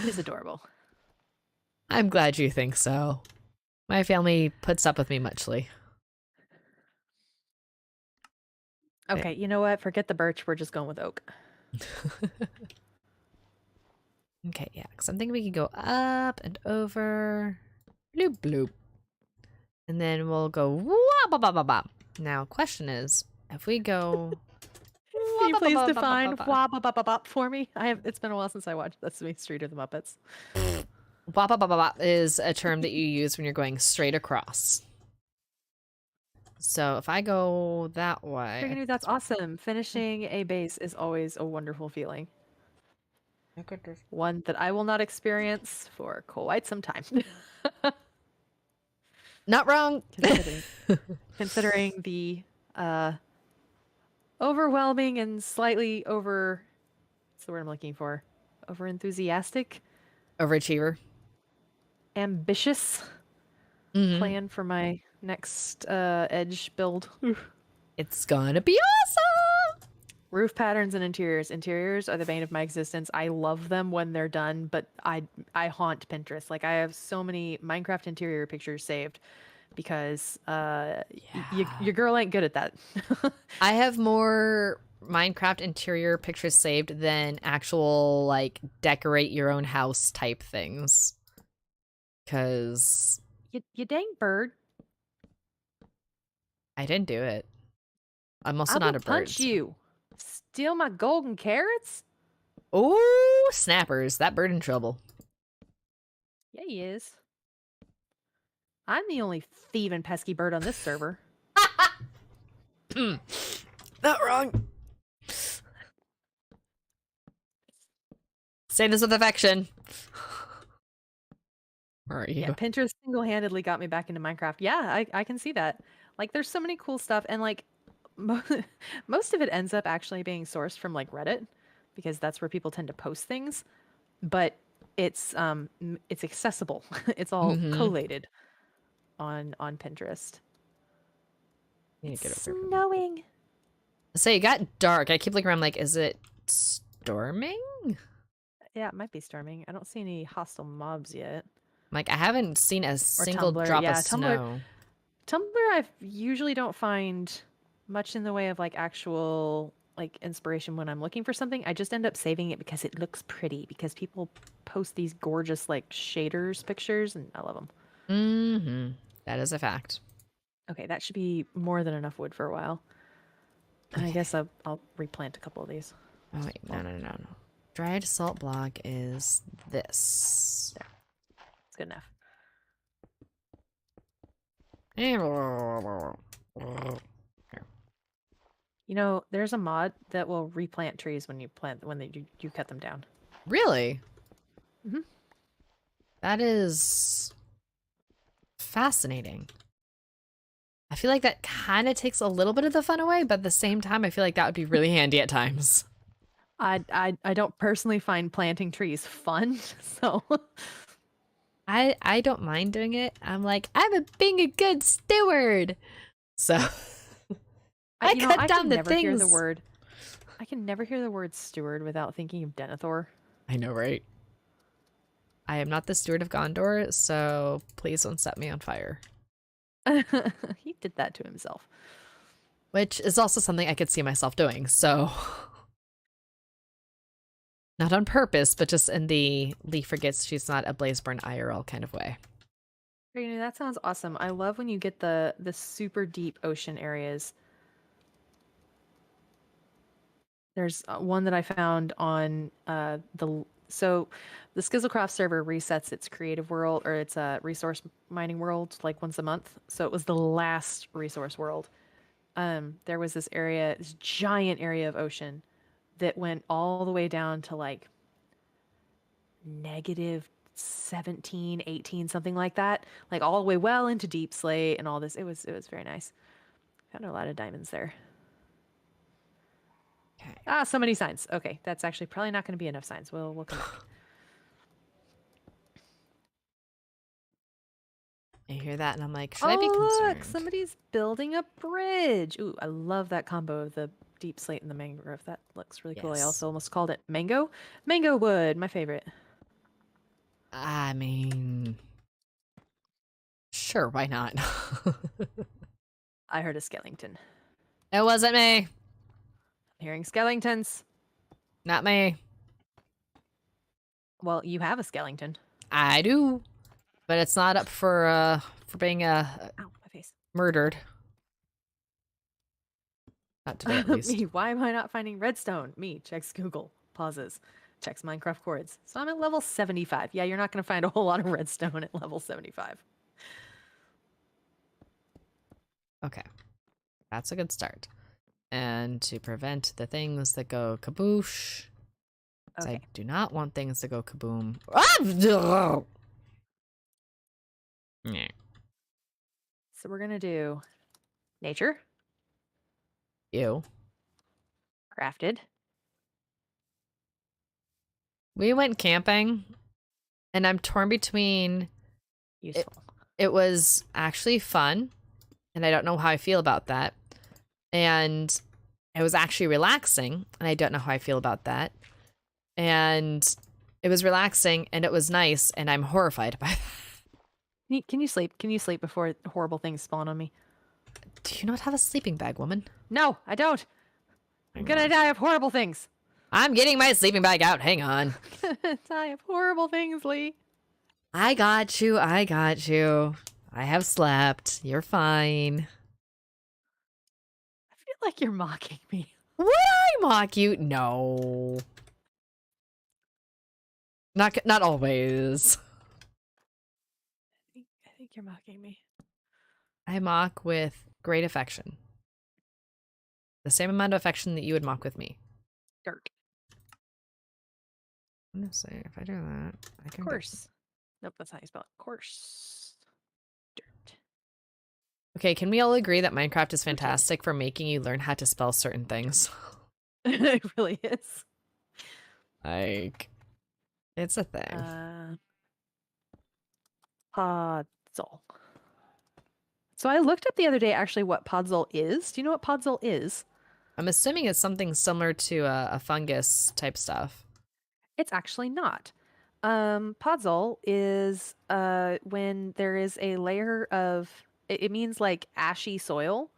It's adorable. I'm glad you think so. My family puts up with me muchly. Okay, you know what? Forget the birch. We're just going with oak. Okay, yeah, because I'm thinking we could go up and over. Bloop, bloop. And then we'll go wah, ba, ba, ba, ba. Now, question is, if we go... Can you please define wah, ba, ba, ba, ba for me? It's been a while since I watched Sesame Street or the Muppets. Wah, ba, ba, ba, ba is a term that you use when you're going straight across. So if I go that way... That's awesome. Finishing a base is always a wonderful feeling. One that I will not experience for quite some time. Not wrong. Considering the overwhelming and slightly what's the word I'm looking for? Over enthusiastic? Overachiever. Ambitious plan for my next edge build. It's gonna be awesome! Roof patterns and interiors. Interiors are the bane of my existence. I love them when they're done, but I haunt Pinterest. Like, I have so many Minecraft interior pictures saved because Yeah. your girl ain't good at that. I have more Minecraft interior pictures saved than actual, like, decorate your own house type things. Because You dang bird. I didn't do it. I'm I also will not a bird. punch you. Steal my golden carrots? Oh, snappers. That bird in trouble. Yeah, he is. I'm the only thieving pesky bird on this server. Not wrong. Say this with affection. Where are you? Yeah, Pinterest single-handedly got me back into Minecraft. Yeah, I can see that. Like, there's so many cool stuff, and like, most of it ends up actually being sourced from like Reddit, because that's where people tend to post things. But it's accessible. It's all Mm-hmm. collated on Pinterest. Need It's to get over here. snowing. So it got dark. I keep looking around like, is it storming? Yeah, it might be storming. I don't see any hostile mobs yet. Like, I haven't seen a Or single Tumblr. drop of Yeah, snow. Tumblr I usually don't find much in the way of like actual like inspiration when I'm looking for something. I just end up saving it because it looks pretty, because people post these gorgeous like shaders pictures and I love them. Mm-hmm. That is a fact. Okay, that should be more than enough wood for a while. And I Okay. guess I'll replant a couple of these. Oh, wait. No. Dried salt block is this. There. It's good enough. You know, there's a mod that will replant trees when you you cut them down. Really? Mhm. That is fascinating. I feel like that kind of takes a little bit of the fun away, but at the same time, I feel like that would be really handy at times. I don't personally find planting trees fun, so I don't mind doing it. I'm like, being a good steward. So I cut down the things. I can never hear the word steward without thinking of Denethor. I know, right? I am not the steward of Gondor, so please don't set me on fire. He did that to himself. Which is also something I could see myself doing, so not on purpose, but just in the Lee forgets she's not a Blazeburn IRL kind of way. That sounds awesome. I love when you get the super deep ocean areas. There's one that I found on the Skizzlecraft server resets its creative world, or its resource mining world, like once a month. So it was the last resource world. There was this giant area of ocean that went all the way down to like negative 17, 18, something like that. Like all the way well into deep slate and all this. It was very nice. Found a lot of diamonds there. Okay. Ah, so many signs. Okay, that's actually probably not going to be enough signs. We'll come back. I hear that and I'm like, should I be concerned? Look, somebody's building a bridge. Ooh, I love that combo of the deep slate and the mangrove. That looks really cool. I Yes. also almost called it mango. Mango wood, my favorite. I mean, sure, why not? I heard a skellington. It wasn't me. I'm hearing skellingtons. Not me. Well, you have a skellington. I do, but it's not up for being Ow, my face. murdered. Not today, at least. Me, why am I not finding redstone? Me, checks Google, pauses, checks Minecraft chords. So I'm at level 75. Yeah, you're not going to find a whole lot of redstone at level 75. Okay, that's a good start. And to prevent the things that go kaboosh, Okay. I do not want things to go kaboom. Ah! Yeah. So we're going to do nature, Ew. crafted. We went camping, and I'm torn between Useful. it was actually fun, and I don't know how I feel about that. And it was actually relaxing, and I don't know how I feel about that. And it was relaxing, and it was nice, and I'm horrified by that. Can you sleep? Can you sleep before horrible things spawn on me? Do you not have a sleeping bag, woman? No, I don't. I'm Hang gonna on. die of horrible things. I'm getting my sleeping bag out. Hang on. I'm gonna die of horrible things, Lee. I got you. I got you. I have slept. You're fine. I feel like you're mocking me. Would I mock you? No. Not always. I think you're mocking me. I mock with great affection. The same amount of affection that you would mock with me. Dirt. I'm gonna say if I do that, I can. Course. Nope, that's how you spell it. Course. Dirt. Okay, can we all agree that Minecraft is Okay. fantastic for making you learn how to spell certain things? It really is. Like, it's a thing. Podzol. So I looked up the other day actually what podzol is. Do you know what podzol is? I'm assuming it's something similar to a fungus type stuff. It's actually not. Podzol is when there is a layer of it means like ashy soil,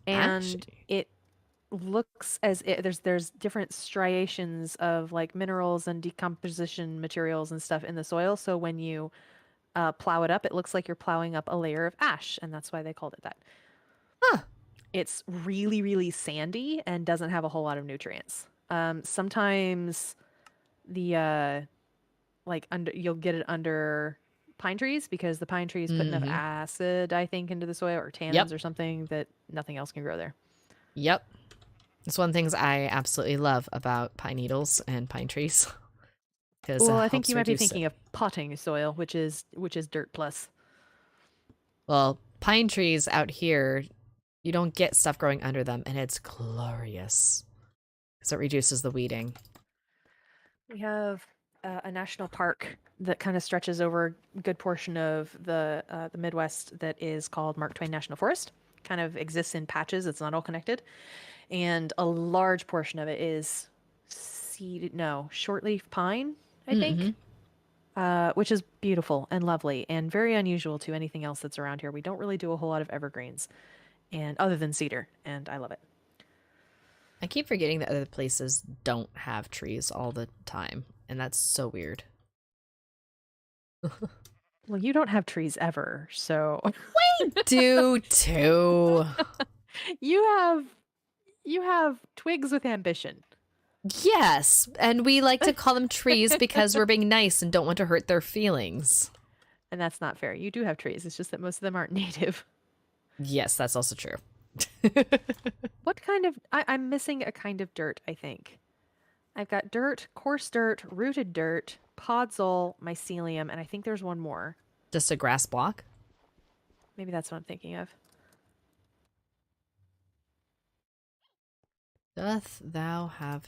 and Ashy. it looks as it, there's different striations of like minerals and decomposition materials and stuff in the soil. So when you plow it up, it looks like you're plowing up a layer of ash, and that's why they called it that. Huh. It's really, really sandy and doesn't have a whole lot of nutrients. Sometimes the like under you'll get it under pine trees because the pine trees put enough acid, I think, into the soil or tannins or something that nothing else can grow there. Yep. It's one of the things I absolutely love about pine needles and pine trees. Well, I think you might be thinking of potting soil, which is dirt plus. Well, pine trees out here, you don't get stuff growing under them, and it's glorious because it reduces the weeding. We have a national park that kind of stretches over a good portion of the Midwest that is called Mark Twain National Forest. Kind of exists in patches. It's not all connected, and a large portion of it is shortleaf pine, I think, which is beautiful and lovely and very unusual to anything else that's around here. We don't really do a whole lot of evergreens, and other than cedar, and I love it. I keep forgetting that other places don't have trees all the time, and that's so weird. Well, you don't have trees ever, so We do too. you have twigs with ambition. Yes, and we like to call them trees because we're being nice and don't want to hurt their feelings. And that's not fair. You do have trees. It's just that most of them aren't native. Yes, that's also true. What kind of... I'm missing a kind of dirt, I think. I've got dirt, coarse dirt, rooted dirt, podzol, mycelium, and I think there's one more. Just a grass block? Maybe that's what I'm thinking of. Doth thou have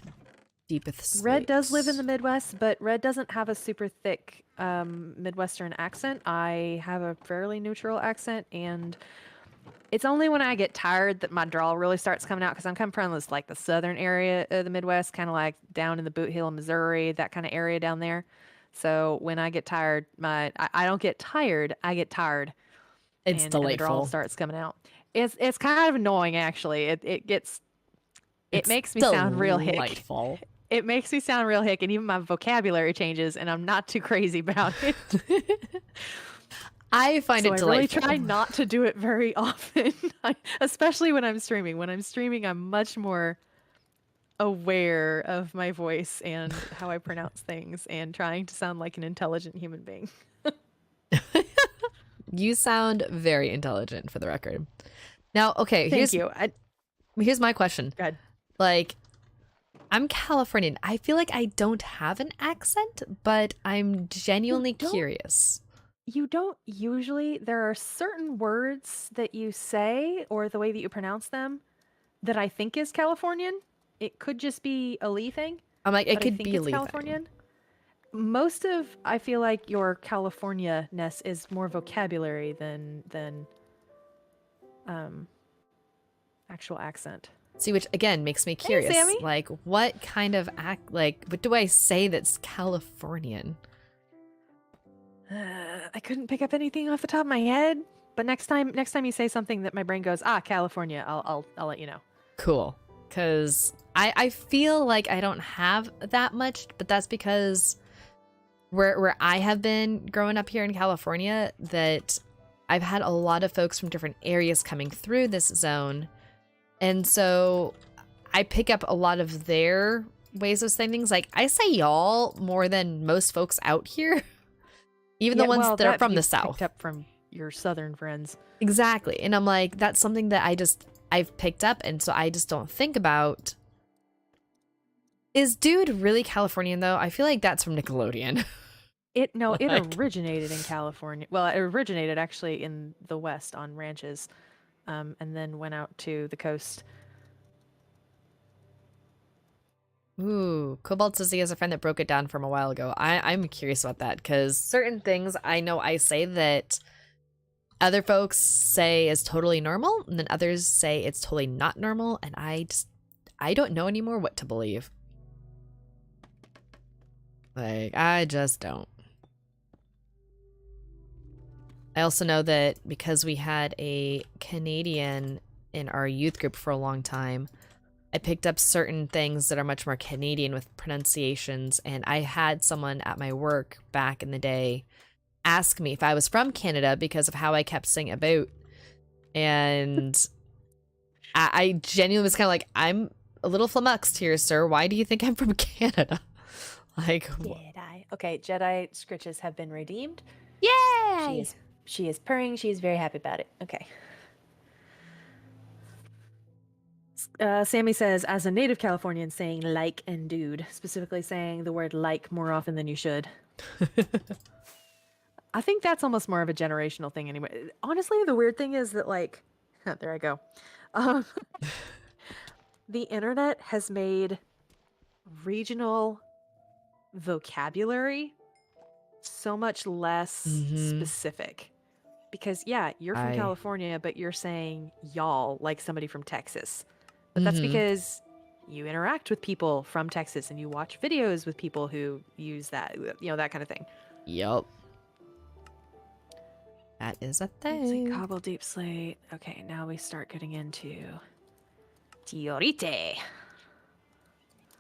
deepeth sleeps? Red does live in the Midwest, but Red doesn't have a super thick Midwestern accent. I have a fairly neutral accent, and it's only when I get tired that my drawl really starts coming out because I'm coming from this like the southern area of the Midwest, kind of like down in the Boot Hill, Missouri, that kind of area down there. So when I get tired, I don't get tired, I get tired. It's and the drawl delightful. starts coming out. It's kind of annoying actually. It makes me sound real hick. Delightful. It makes me sound real hick, and even my vocabulary changes, and I'm not too crazy about it. I find it delightful. I really try not to do it very often, especially when I'm streaming. When I'm streaming, I'm much more aware of my voice and how I pronounce things and trying to sound like an intelligent human being. You sound very intelligent, for the record. Now, okay, Thank you. Here's my question. Go ahead. Like, I'm Californian. I feel like I don't have an accent, but I'm genuinely curious. You don't usually. There are certain words that you say or the way that you pronounce them that I think is Californian. It could just be a Lee thing. I'm like, it could be a Lee Californian. thing. Most of, I feel like your California-ness is more vocabulary than actual accent. See, which again makes me curious. Hey, Sammy. Like, what kind of what do I say that's Californian? I couldn't pick up anything off the top of my head, but next time you say something that my brain goes, ah, California, I'll let you know. Cool. Because I feel like I don't have that much, but that's because where I have been growing up here in California, that I've had a lot of folks from different areas coming through this zone. And so I pick up a lot of their ways of saying things. Like, I say y'all more than most folks out here, even the Yeah, ones well, that are that from the you've South. picked up from your southern friends. Exactly. And I'm like, that's something that I've picked up. And so I just don't think about. Is dude really Californian though? I feel like that's from Nickelodeon. It Like, originated in California. Well, it originated actually in the West on ranches, and then went out to the coast. ooh, Cobalt says he has a friend that broke it down from a while ago. I'm curious about that because certain things I know I say that other folks say is totally normal, and then others say it's totally not normal, and I don't know anymore what to believe. Like, I just don't. I also know that because we had a Canadian in our youth group for a long time, I picked up certain things that are much more Canadian with pronunciations, and I had someone at my work back in the day ask me if I was from Canada because of how I kept saying about, and I genuinely was kind of like, I'm a little flummoxed here, sir. Why do you think I'm from Canada? Like, Jedi. Okay, Jedi scritches have been redeemed. She yay! is she is purring. She is very happy about it. Okay. Sammy says, as a native Californian, saying like and dude, specifically saying the word like more often than you should. I think that's almost more of a generational thing anyway. Honestly, the weird thing is that, like, there I go. Um, the internet has made regional vocabulary so much less Mm-hmm. specific. Because, yeah, you're from California, but you're saying y'all like somebody from Texas. But that's Mm-hmm. because you interact with people from Texas and you watch videos with people who use that, that kind of thing. Yup. That is a It's like thing. cobble deep slate. Okay, now we start getting into Tiorite,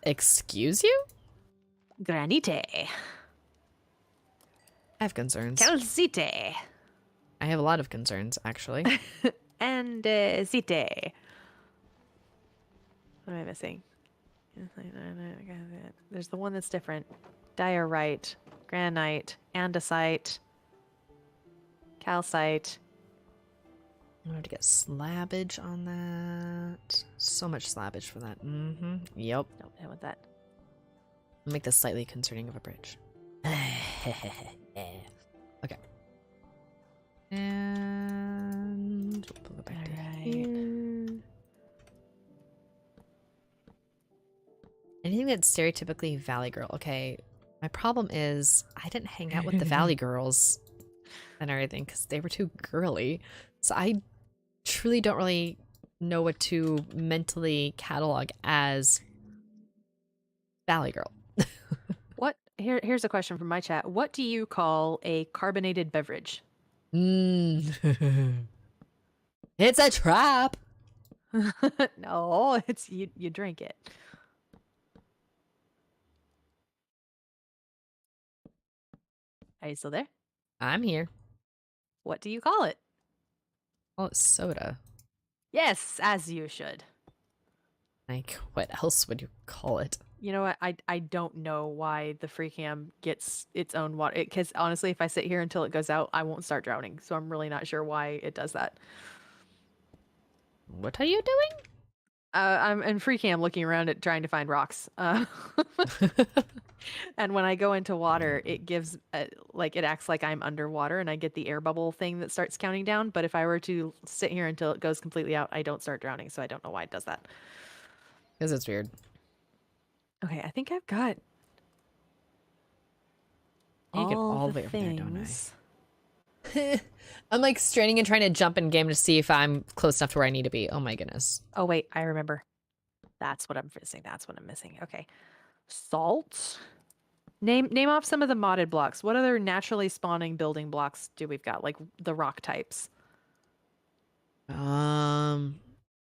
Excuse you? Granite, I have concerns. Calcite, I have a lot of concerns, actually. and Site. What am I missing? There's the one that's different. Diorite, granite, andesite, calcite. I'm going to get slabbage on that. So much slabbage for that. Mm-hmm. Yep. Nope, I want that. I'll make this slightly concerning of a bridge. Okay. And we'll pull it back to here. Anything that's stereotypically Valley Girl. Okay. My problem is I didn't hang out with the Valley Girls and everything because they were too girly. So I truly don't really know what to mentally catalog as Valley Girl. What? Here's a question from my chat. What do you call a carbonated beverage? Mm. It's a trap. No, it's you drink it. Are you still there? I'm here. What do you call it? Oh, it's soda. Yes, as you should. Like, what else would you call it? You know what? I don't know why the free cam gets its own water. Because honestly, if I sit here until it goes out, I won't start drowning. So I'm really not sure why it does that. What are you doing? I'm in free cam looking around it trying to find rocks. And when I go into water, it gives like it acts like I'm underwater, and I get the air bubble thing that starts counting down. But if I were to sit here until it goes completely out, I don't start drowning. So I don't know why it does that. Because it's weird. Okay, I think I've got I get all the way over there, don't I? I'm like straining and trying to jump in game to see if I'm close enough to where I need to be. Oh my goodness. Oh wait, I remember. That's what I'm missing. That's what I'm missing. Okay. Salt. Name off some of the modded blocks. What other naturally spawning building blocks do we've got? Like the rock types. Um,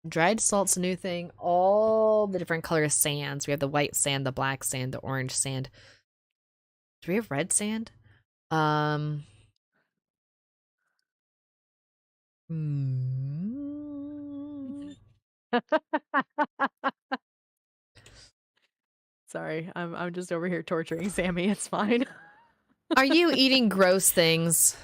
dried salt's a new thing. All the different color sands. We have the white sand, the black sand, the orange sand. Do we have red sand? Um, hmm. Sorry, I'm just over here torturing Sammy. It's fine. Are you eating gross things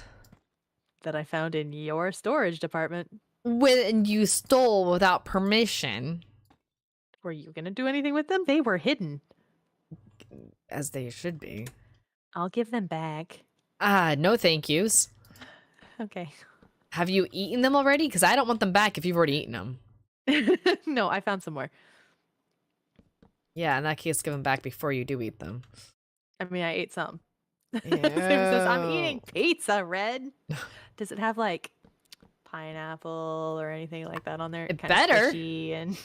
That I found in your storage department. when you stole without permission? Were you gonna do anything with them? They were hidden. As they should be. I'll give them back. No thank yous. Okay. Have you eaten them already? Because I don't want them back if you've already eaten them. No, I found some more. Yeah, in that case, give them back before you do eat them. I mean, I ate some. Ew. Sam says, I'm eating pizza, Red. Does it have like pineapple or anything like that on there? It Kinda better. squishy and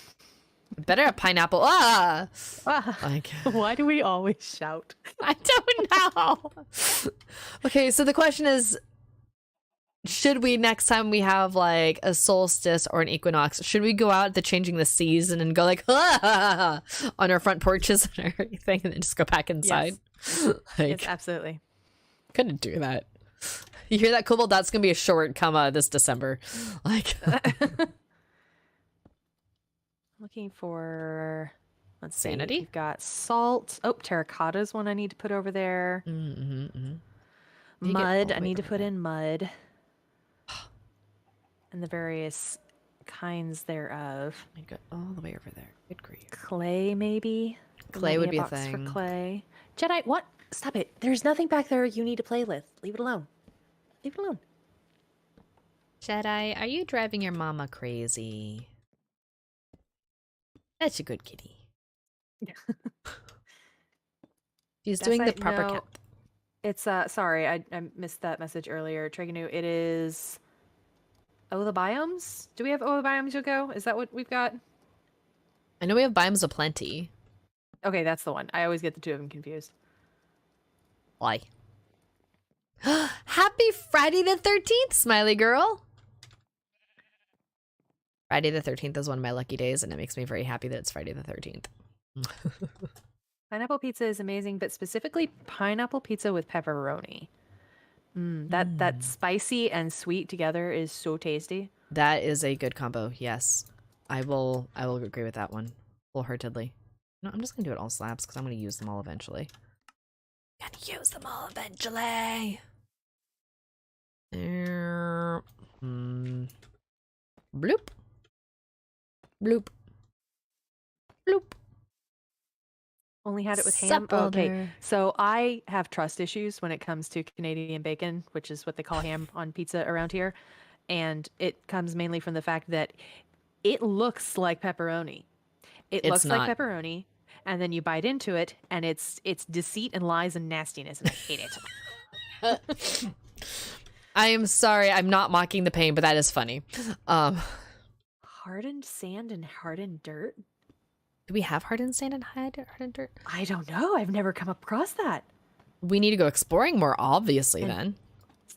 Better have pineapple. Ah! Like, why do we always shout? I don't know. Okay, so the question is, should we, next time we have like a solstice or an equinox, should we go out at the changing the season and go like on our front porches and everything and then just go back inside? Yes, Like, yes, absolutely. couldn't do that. You hear that, Cobalt? That's gonna be a short comma this December. Like, Looking for, let's see. Sanity? We've got salt. Oh, terracotta is one I need to put over there. You get all Mud. the I way need to over put there. in mud. And the various kinds thereof. I got all the way over there. Good grief. Clay, maybe. There Clay might would be a box thing. for clay. Jedi, what? Stop it. There's nothing back there you need to play with. Leave it alone. Leave it alone. Jedi, are you driving your mama crazy? That's a good kitty. She's Guess doing the I proper know. count. It's sorry, I missed that message earlier. Treganu, it is the biomes? Do we have the biomes, Yoko? Is that what we've got? I know we have biomes aplenty. Okay, that's the one. I always get the two of them confused. Why? Happy Friday the 13th, smiley girl. Friday the 13th is one of my lucky days, and it makes me very happy that it's Friday the 13th. Pineapple pizza is amazing, but specifically pineapple pizza with pepperoni. That spicy and sweet together is so tasty. That is a good combo. Yes, I will agree with that one wholeheartedly. No, I'm just gonna do it all slabs because I'm gonna use them all eventually. Gonna use them all eventually. Bloop. Bloop. Bloop. Only had it with ham. Sup, Okay, Boulder? so I have trust issues when it comes to Canadian bacon, which is what they call ham on pizza around here. And it comes mainly from the fact that it looks like pepperoni. It It's looks not. like pepperoni, and then you bite into it, and it's deceit and lies and nastiness, and I hate it. I am sorry, I'm not mocking the pain, but that is funny. Hardened sand and hardened dirt? Do we have hardened sand and hardened dirt? I don't know. I've never come across that. We need to go exploring more, obviously, And- then.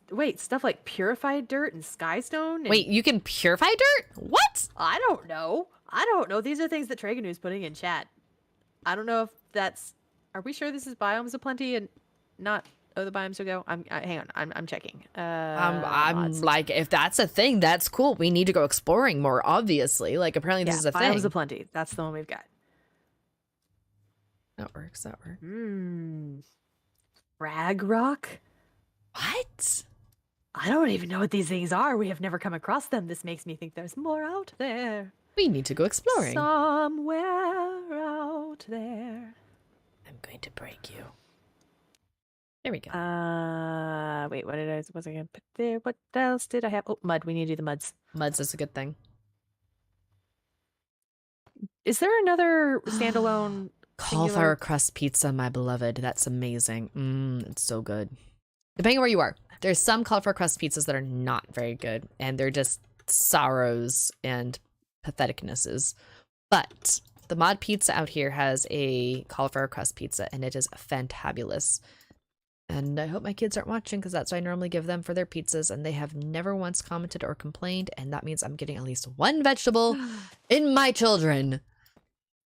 Wait, stuff like purified dirt and skystone? And Wait, you can purify dirt? What? I don't know. I don't know. These are things that Traganu's putting in chat. I don't know if that's. Are we sure this is biomes aplenty and not the biomes ago? Hang on. I'm checking. I'm mods. like, if that's a thing, that's cool. We need to go exploring more, obviously. Like, apparently this is a biomes thing. aplenty. That's the one we've got. That works, that works. Rag rock? What? I don't even know what these things are. We have never come across them. This makes me think there's more out there. We need to go exploring. Somewhere out there. I'm going to break you. There we go. Wait, what was I gonna put there? What else did I have? Oh, mud. We need to do the muds. Muds is a good thing. Is there another standalone Cauliflower singular- crust pizza, my beloved. That's amazing. It's so good. Depending on where you are, there's some cauliflower crust pizzas that are not very good, and they're just sorrows and patheticnesses. But The Mod Pizza out here has a cauliflower crust pizza, and it is fantabulous. And I hope my kids aren't watching because that's what I normally give them for their pizzas, and they have never once commented or complained, and that means I'm getting at least one vegetable in my children.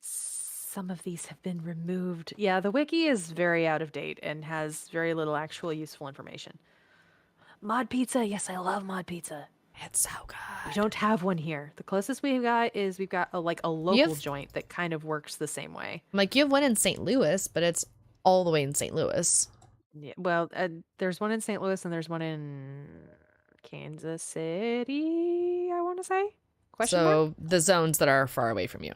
Some of these have been removed. Yeah, the wiki is very out of date and has very little actual useful information. Mod pizza. Yes, I love mod pizza. It's so good. We don't have one here. The closest we've got a local have- joint that kind of works the same way. Like, you have one in St. Louis, but it's all the way in St. Louis. Yeah, well, there's one in St. Louis and there's one in Kansas City, I want to say. Question mark? The zones that are far away from you.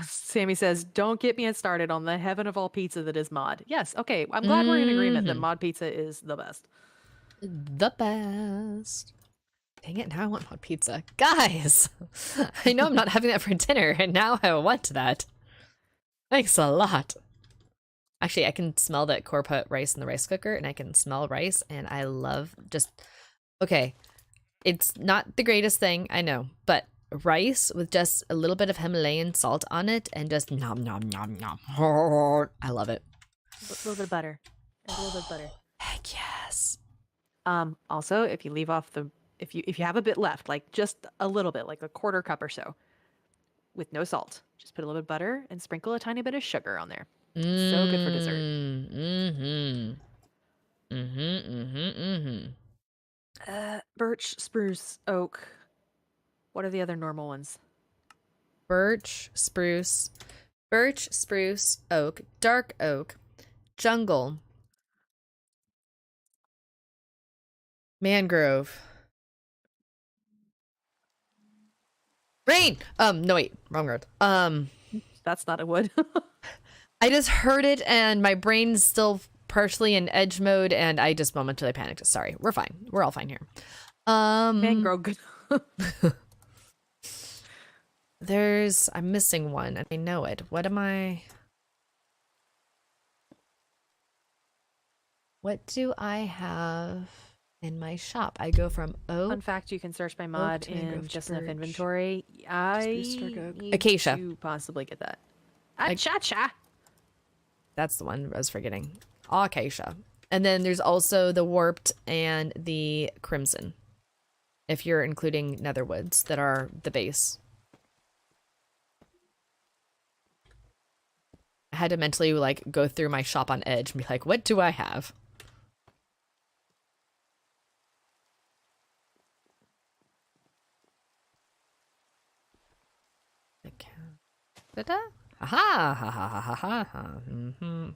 Sammy says, don't get me started on the heaven of all pizza that is mod. Yes, okay. I'm glad we're in agreement that mod pizza is the best. The best. Dang it, now I want mod pizza. Guys, I know I'm not having that for dinner, and now I want that. Thanks a lot. Actually, I can smell that Core put rice in the rice cooker, and I can smell rice, and I love just... Okay, it's not the greatest thing, I know, but rice with just a little bit of Himalayan salt on it, and just nom nom nom nom. I love it. A little bit of butter. A little bit of butter. Heck yes. Also, if you leave off if you have a bit left, like just a little bit, like a quarter cup or so, with no salt, just put a little bit of butter and sprinkle a tiny bit of sugar on there. So good for dessert. Birch, spruce, oak. What are the other normal ones? Birch, spruce, oak, dark oak, jungle, mangrove. Rain! No wait, wrong word. That's not a wood. I just heard it and my brain's still partially in edge mode and I just momentarily panicked. Sorry, we're fine. We're all fine here. Mangrove. I'm missing one and I know it. What do I have in my shop? I go from oak. Fun fact, you can search by mod in just enough inventory. Need Acacia. to possibly get that. Acacia. That's the one I was forgetting. Acacia. And then there's also the warped and the crimson. If you're including netherwoods that are the base. I had to mentally like go through my shop on edge and be like, what do I have? Da-da. Aha! Ha ha ha ha ha ha. Mm-hmm.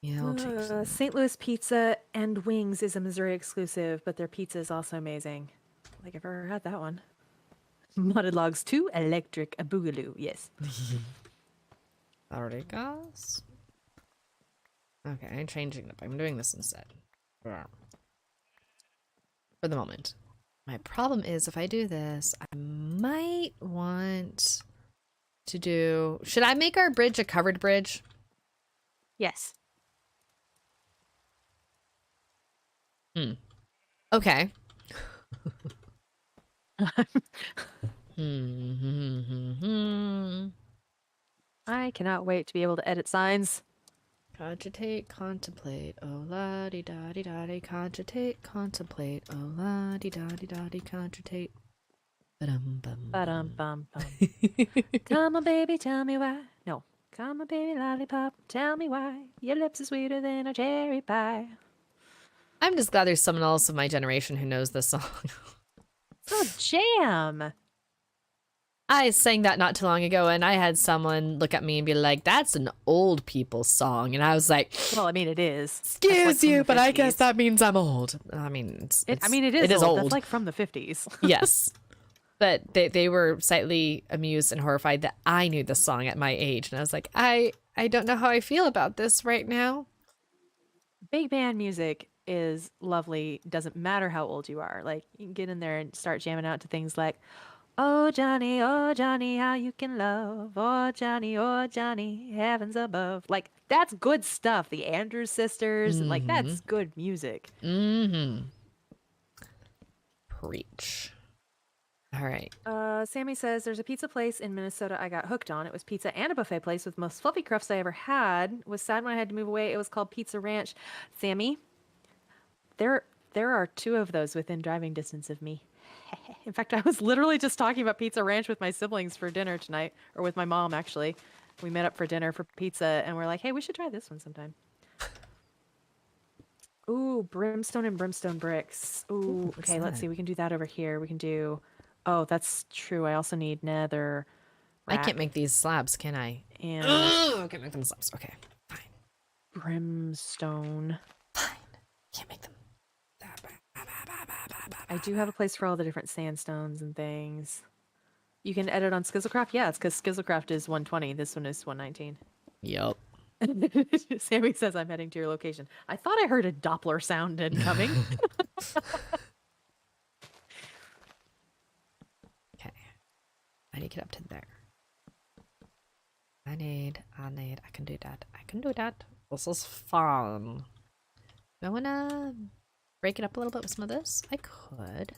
Yeah, I'll change that. St. Louis Pizza and Wings is a Missouri exclusive, but their pizza is also amazing. Like I've ever had that one. Mudded Logs 2, Electric Boogaloo. Yes. Articles. Okay, I'm changing it up. I'm doing this instead. For the moment. My problem is if I do this, I might want to do... Should I make our bridge a covered bridge? Yes. Okay. I cannot wait to be able to edit signs. Cogitate, contemplate, oh la di da di da di. Cogitate, contemplate, oh la di da di da di. Cogitate. Ba-dum bum. Ba-dum bum bum. Come on, baby, tell me why. No. Come on, baby, lollipop, tell me why. Your lips are sweeter than a cherry pie. I'm just glad there's someone else of my generation who knows this song. It's a jam. I sang that not too long ago, and I had someone look at me and be like, that's an old people song. And I was like, well, I mean, it is. Excuse you, but I guess that means I'm old. I mean, it is old. That's like from the 50s. Yes. But they were slightly amused and horrified that I knew the song at my age. And I was like, I don't know how I feel about this right now. Big band music is lovely. Doesn't matter how old you are. Like, you can get in there and start jamming out to things like, oh, Johnny, how you can love. Oh, Johnny, heavens above. Like, that's good stuff. The Andrews Sisters, and like, that's good music. Preach. All right. Sammy says there's a pizza place in Minnesota I got hooked on. It was pizza and a buffet place with the most fluffy crusts I ever had. Was sad when I had to move away. It was called Pizza Ranch. Sammy, there there are two of those within driving distance of me. In fact, I was literally just talking about Pizza Ranch with my siblings for dinner tonight, or with my mom actually. We met up for dinner for pizza, and we're like, "Hey, we should try this one sometime." Ooh, brimstone and brimstone bricks. Ooh, What's okay, let's that? see. We can do that over here. We can do. Oh, that's true. I also need nether I can't rack make these slabs, can I? and Ugh, I can't make them slabs. Okay, fine. brimstone. Fine. Can't make them. I do have a place for all the different sandstones and things. You can edit on Skizzlecraft? Yeah, it's because Skizzlecraft is 120. This one is 119. Yup. Sammy says I'm heading to your location. I thought I heard a Doppler sound incoming. Okay. I need to get up to there. I can do that. I can do that. This is fun. Do I wanna break it up a little bit with some of this? I could.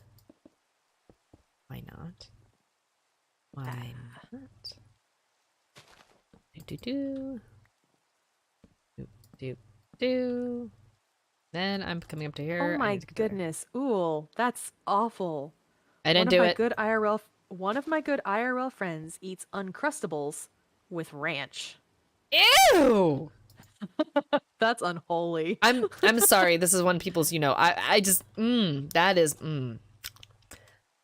Why not? Why not? Do do do do do. Then I'm coming up to here. Oh I my need to get to there. goodness. Ooh, that's awful. I didn't do it. One of my good IRL friends eats Uncrustables with ranch. Ew! That's unholy. I'm sorry. This is one people's. I just that is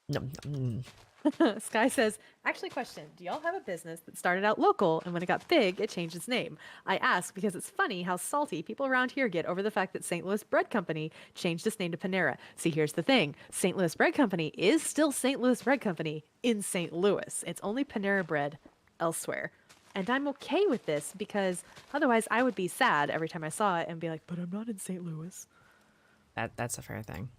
No. Sky says, actually, question, do y'all have a business that started out local and when it got big, it changed its name? I ask because it's funny how salty people around here get over the fact that St. Louis Bread Company changed its name to Panera. See, here's the thing. St. Louis Bread Company is still St. Louis Bread Company in St. Louis. It's only Panera Bread elsewhere. And I'm okay with this because otherwise I would be sad every time I saw it and be like, but I'm not in St. Louis. That's a fair thing.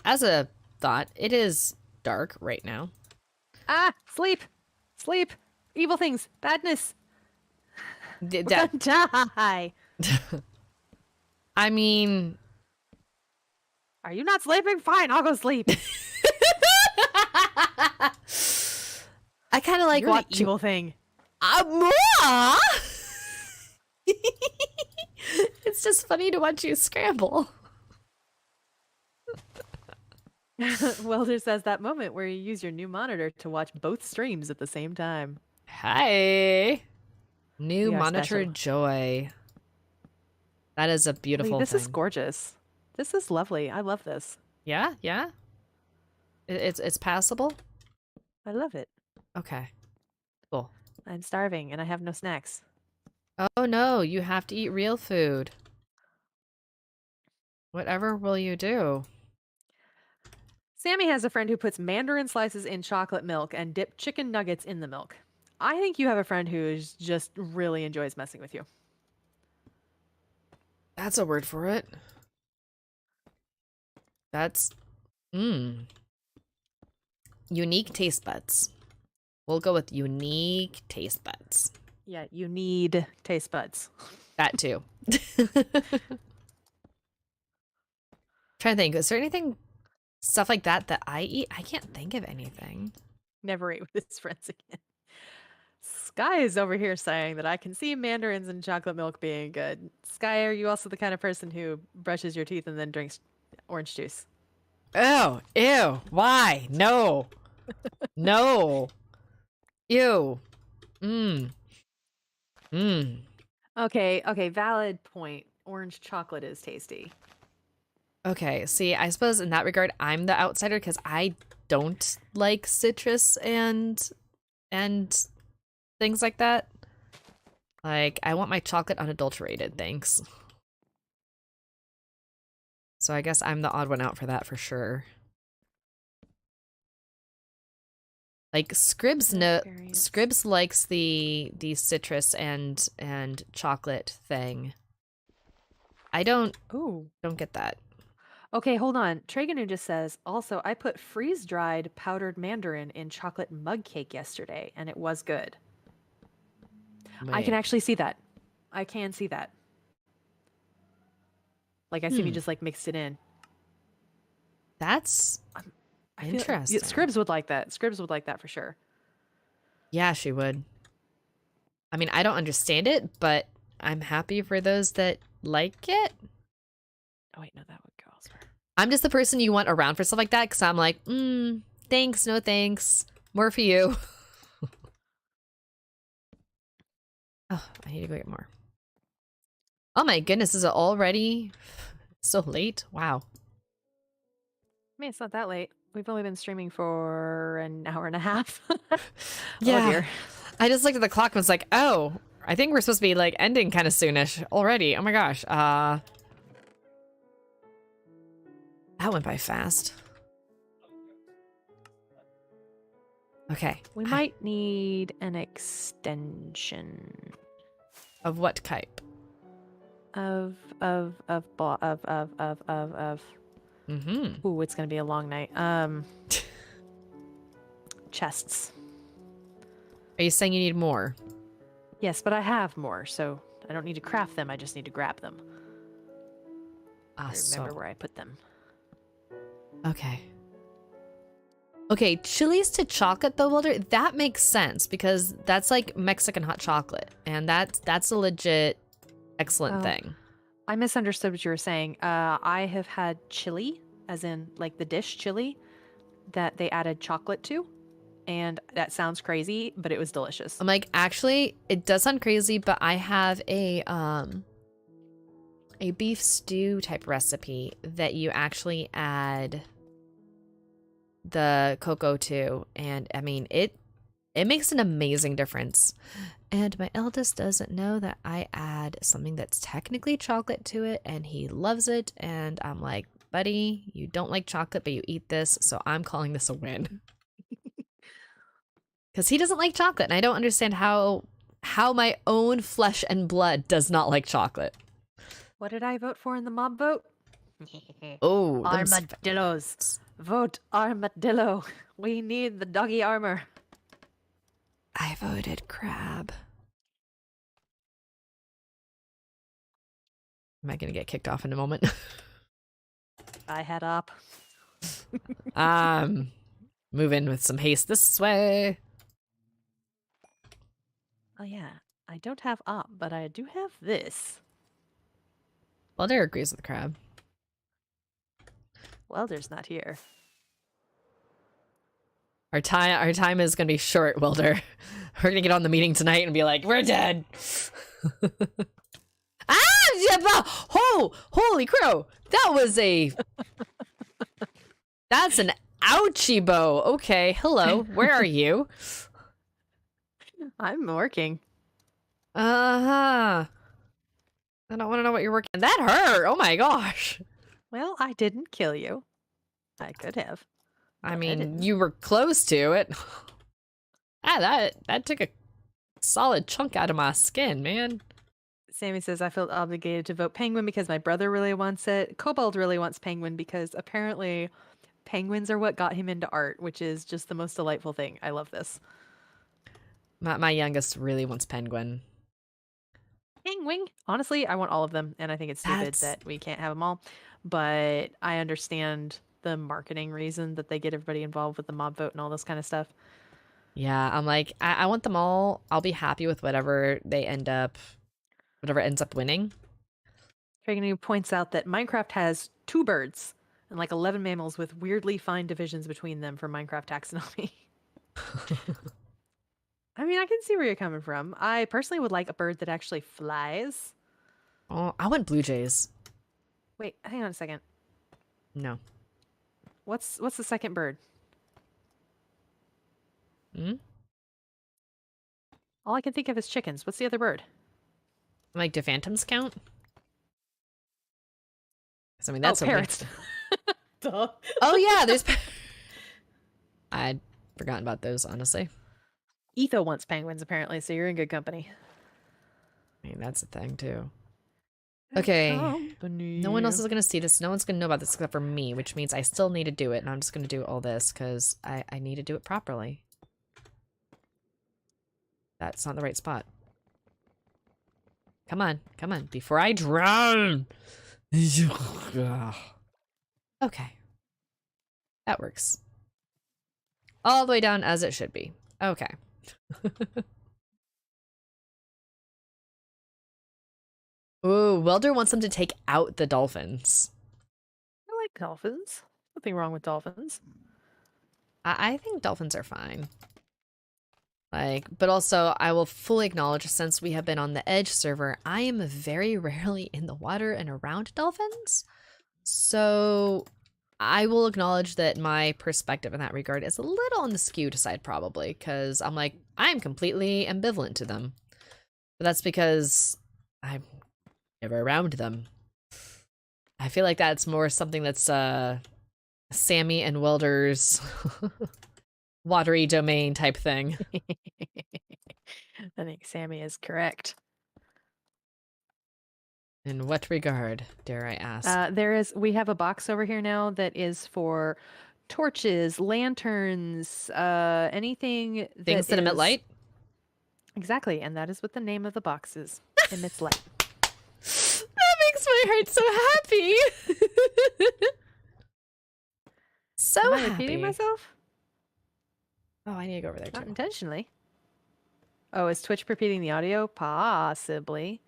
As a thought, it is dark right now. Ah, sleep, sleep, evil things, badness. We're That, gonna die. I mean, Are you not sleeping? Fine, I'll go sleep. I kind of like You're the watching. evil thing. More. It's just funny to watch you scramble. Welder says that moment where you use your new monitor to watch both streams at the same time. Hi. New We are monitor special. joy. That is a beautiful This thing. is gorgeous. This is lovely. I love this. Yeah, yeah. It's passable. I love it. Okay. Cool. I'm starving and I have no snacks. Oh no, you have to eat real food. Whatever will you do? Sammy has a friend who puts mandarin slices in chocolate milk and dip chicken nuggets in the milk. I think you have a friend who just really enjoys messing with you. That's a word for it. That's unique taste buds. We'll go with unique taste buds. Yeah, you need taste buds. That too. Trying to think, is there anything stuff like that I eat? I can't think of anything. Never ate with his friends again. Sky is over here saying that I can see mandarins and chocolate milk being good. Sky, are you also the kind of person who brushes your teeth and then drinks orange juice? Oh, ew. Why? No. No. Ew. Mmm. Mmm. Okay, valid point. Orange chocolate is tasty. Okay, see, I suppose in that regard, I'm the outsider because I don't like citrus and things like that. Like, I want my chocolate unadulterated, thanks. So I guess I'm the odd one out for that for sure. Like Scribs likes the citrus and chocolate thing. I don't get that. Okay, hold on. Treganu just says, also, I put freeze-dried powdered mandarin in chocolate mug cake yesterday, and it was good. I can Wait. actually see that. I can see that. Like, I see me just, like, mixed it in. That's I feel interesting. Scribs would like that. Scribs would like that for sure. Yeah, she would. I mean, I don't understand it, but I'm happy for those that like it. Oh wait, no, that would go elsewhere. I'm just the person you want around for stuff like that because I'm like, thanks, no thanks. More for you. Oh, I need to go get more. Oh my goodness, is it already so late? Wow. I mean, it's not that late. We've only been streaming for an hour and a half. Oh Yeah. dear. I just looked at the clock and was like, oh, I think we're supposed to be like ending kind of soonish already. Oh my gosh. That went by fast. Okay. We might need an extension Of what type? of Mm-hmm. Ooh, it's gonna be a long night. Chests. Are you saying you need more? Yes, but I have more, so I don't need to craft them. I just need to grab them. I remember where I put them. Okay. Okay, chilies to chocolate though, Wilder, that makes sense because that's like Mexican hot chocolate, and that's a legit excellent thing. I misunderstood what you were saying. I have had chili, as in like the dish chili, that they added chocolate to, and that sounds crazy, but it was delicious. I'm like, actually, it does sound crazy, but I have a beef stew type recipe that you actually add the cocoa to, and I mean it makes an amazing difference. And my eldest doesn't know that I add something that's technically chocolate to it, and he loves it, and I'm like, buddy, you don't like chocolate but you eat this, so I'm calling this a win. Because he doesn't like chocolate, and I don't understand how my own flesh and blood does not like chocolate. What did I vote for in the mob vote? Oh, armadillos. Vote armadillo. We need the doggy armor. I voted crab. Am I gonna get kicked off in a moment? I head up. Move in with some haste this way. Oh yeah, I don't have up, but I do have this. Welder agrees with the crab. Welder's not here. Our time is gonna be short, Welder. We're gonna get on the meeting tonight and be like, we're dead. Holy crow! That was that's an ouchie bow. Okay, hello. Where are you? I'm working. I don't want to know what you're working on. That hurt. Oh my gosh. Well, I didn't kill you. I could have. I mean, you were close to it. That took a solid chunk out of my skin, man. Sammy says, I felt obligated to vote penguin because my brother really wants it. Cobalt really wants penguin because apparently penguins are what got him into art, which is just the most delightful thing. I love this. My youngest really wants penguin. Penguin. Honestly, I want all of them, and I think it's stupid that we can't have them all. But I understand the marketing reason that they get everybody involved with the mob vote and all this kind of stuff. Yeah, I'm like, I want them all. I'll be happy with whatever ends up winning. Dragon points out that Minecraft has 2 birds and like 11 mammals with weirdly fine divisions between them for Minecraft taxonomy. I mean, I can see where you're coming from. I personally would like a bird that actually flies. Oh, I want blue jays. Wait, hang on a second. No. What's the second bird? Hmm? All I can think of is chickens. What's the other bird? Like, do phantoms count? I mean, that's parrots. Duh. Oh yeah, there's. I'd forgotten about those, honestly. Etho wants penguins, apparently, so you're in good company. I mean, that's a thing too. Okay. No one else is gonna see this. No one's gonna know about this except for me, which means I still need to do it, and I'm just gonna do all this because I need to do it properly. That's not the right spot. Come on, before I drown. Okay. That works. All the way down as it should be. Okay. Ooh, Welder wants them to take out the dolphins. I like dolphins. Nothing wrong with dolphins. I think dolphins are fine. Like, but also I will fully acknowledge since we have been on the Edge server, I am very rarely in the water and around dolphins. So I will acknowledge that my perspective in that regard is a little on the skewed side probably, because I'm like, I'm completely ambivalent to them. But that's because I'm never around them. I feel like that's more something that's Sammy and Welder's watery domain type thing. I think Sammy is correct. In what regard, dare I ask? We have a box over here now that is for torches, lanterns, anything Things that emit light? Exactly, and that is what the name of the box is. Emits light. That makes my heart so happy. So Am I happy. repeating myself? Oh, I need to go over there Not too. intentionally. Oh, is Twitch repeating the audio? Possibly.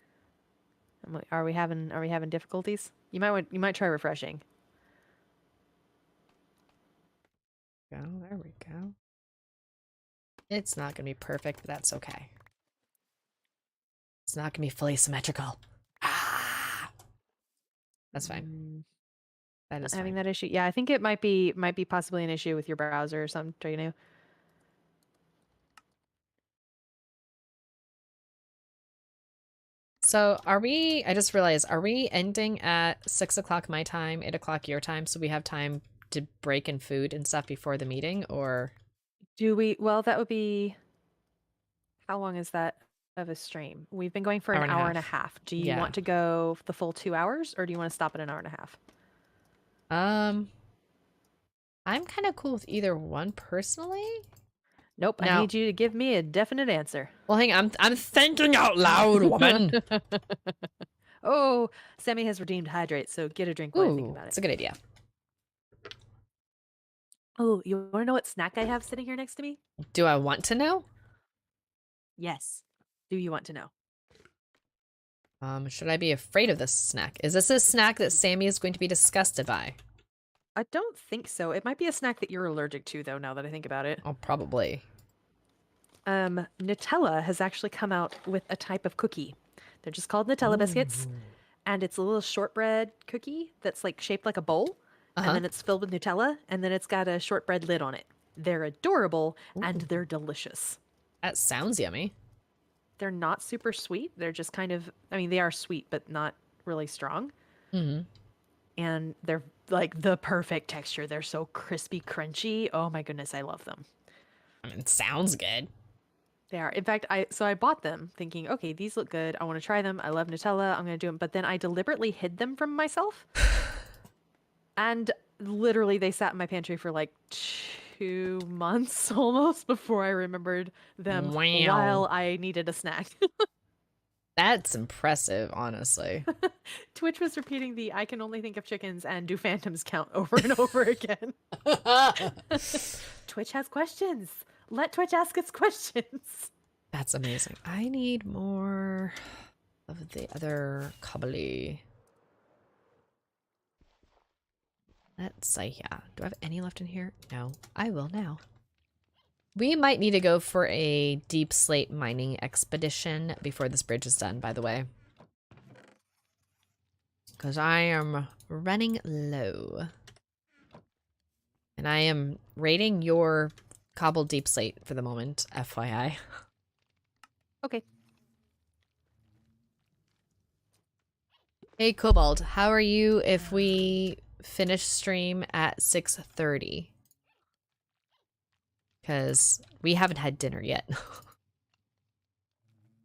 Are we having difficulties? You might try refreshing. There we go. It's not gonna be perfect, but that's okay. It's not gonna be fully symmetrical. Ah, that's fine. That is Having fine. that issue. Yeah, I think it might be possibly an issue with your browser or something. Do you know? So are we, I just realized, are we ending at 6 o'clock my time, 8 o'clock your time, so we have time to break in food and stuff before the meeting, or? Do we? Well, that would be. How long is that of a stream? We've been going for an hour and a half. Do you want to go the full 2 hours, or do you want to stop at an hour and a half? I'm kind of cool with either one personally. Nope, I need you to give me a definite answer. Well, hang on, I'm thinking out loud, woman. Oh, Sammy has redeemed hydrate, so get a drink while I think about it. That's a good idea. Oh, you want to know what snack I have sitting here next to me? Do I want to know? Yes. Do you want to know? Should I be afraid of this snack? Is this a snack that Sammy is going to be disgusted by? I don't think so. It might be a snack that you're allergic to, though, now that I think about it. Oh, probably. Nutella has actually come out with a type of cookie. They're just called Nutella biscuits, and it's a little shortbread cookie that's like shaped like a bowl, and then it's filled with Nutella, and then it's got a shortbread lid on it. They're adorable, and they're delicious. That sounds yummy. They're not super sweet. They're just kind of, I mean, they are sweet, but not really strong. And they're like the perfect texture. They're so crispy, crunchy. Oh my goodness, I love them. I mean, it sounds good. They are. In fact, I bought them thinking, okay, these look good. I want to try them. I love Nutella. I'm going to do them. But then I deliberately hid them from myself. And literally they sat in my pantry for like 2 months almost before I remembered them while I needed a snack. That's impressive, honestly. Twitch was repeating the I can only think of chickens and do phantoms count over and over again. Twitch has questions. Let Twitch ask its questions. That's amazing. I need more of the other cobbly. Let's say, yeah. Do I have any left in here? No. I will now. We might need to go for a deep slate mining expedition before this bridge is done, by the way. Because I am running low. And I am rating your cobbled deep slate for the moment, FYI. Okay. Hey, Cobalt, how are you if we finish stream at 6:30? Because we haven't had dinner yet.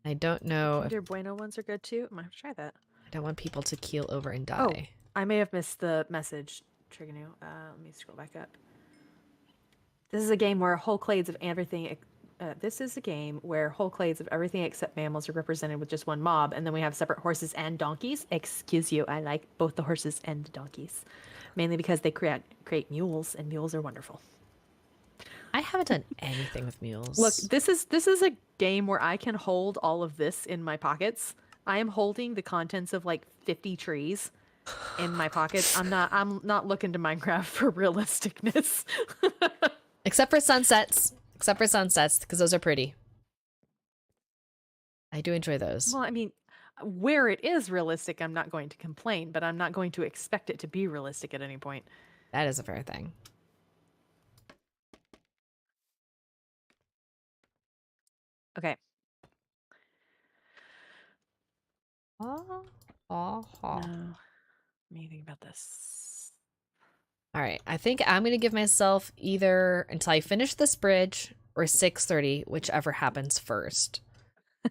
I don't know. Kinder Bueno ones are good too. I might have to try that. I don't want people to keel over and die. Oh, I may have missed the message, Triganu. Let me scroll back up. This is a game where whole clades of everything. This is a game where whole clades of everything except mammals are represented with just one mob, and then we have separate horses and donkeys. Excuse you, I like both the horses and the donkeys. mainly because they create mules, and mules are wonderful. I haven't done anything with Look, mules. this is a game where I can hold all of this in my pockets. I am holding the contents of like 50 trees in my pockets. I'm not looking to Minecraft for realisticness. Except for sunsets. Except for sunsets, because those are pretty. I do enjoy those. Well, I mean, where it is realistic, I'm not going to complain, but I'm not going to expect it to be realistic at any point. That is a fair thing. Okay. Oh, oh, oh. No. Let me think about this. All right. I think I'm going to give myself either until I finish this bridge or 6:30, whichever happens first.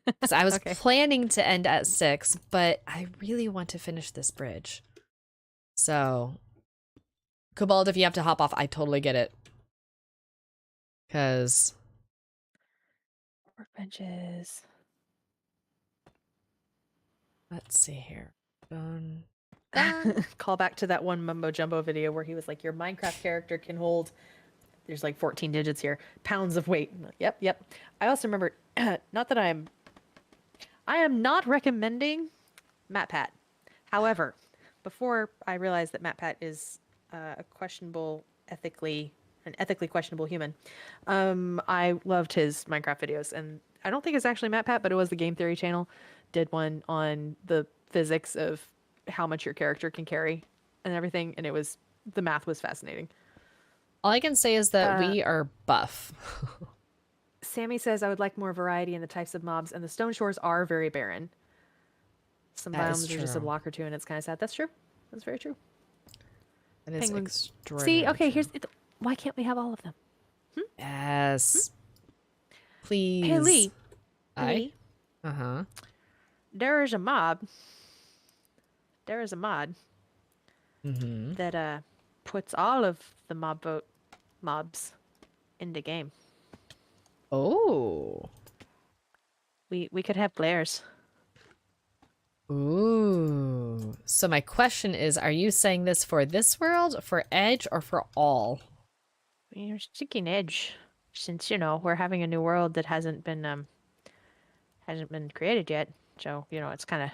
Because I was Okay. planning to end at 6, but I really want to finish this bridge. So, Cobalt, if you have to hop off, I totally get it. Because Workbenches. let's see here. Done. Call back to that one Mumbo Jumbo video where he was like, your Minecraft character can hold, there's like 14 digits here, pounds of weight. I'm like, yep, yep. I also remember, not that I am not recommending MatPat. However, before I realized that MatPat is a questionable an ethically questionable human, I loved his Minecraft videos, and I don't think it's actually MatPat, but it was the Game Theory channel did one on the physics of how much your character can carry and everything, and the math was fascinating. All I can say is that we are buff. Sammy says, I would like more variety in the types of mobs, and the Stone Shores are very barren. Some That is biomes are just a true. block or two, and it's kind of sad. That's true. That's very true. That is Penguins. extraordinary. See, okay, true. why can't we have all of them? Yes. Please. Hey, Lee. I? Lee, Uh-huh. there is a mob. There is a mod Mm-hmm. that puts all of the mobs into game. Oh. We could have players. Ooh. So my question is, are you saying this for this world, for Edge, or for all? We're seeking Edge, since we're having a new world that hasn't been created yet. So it's kind of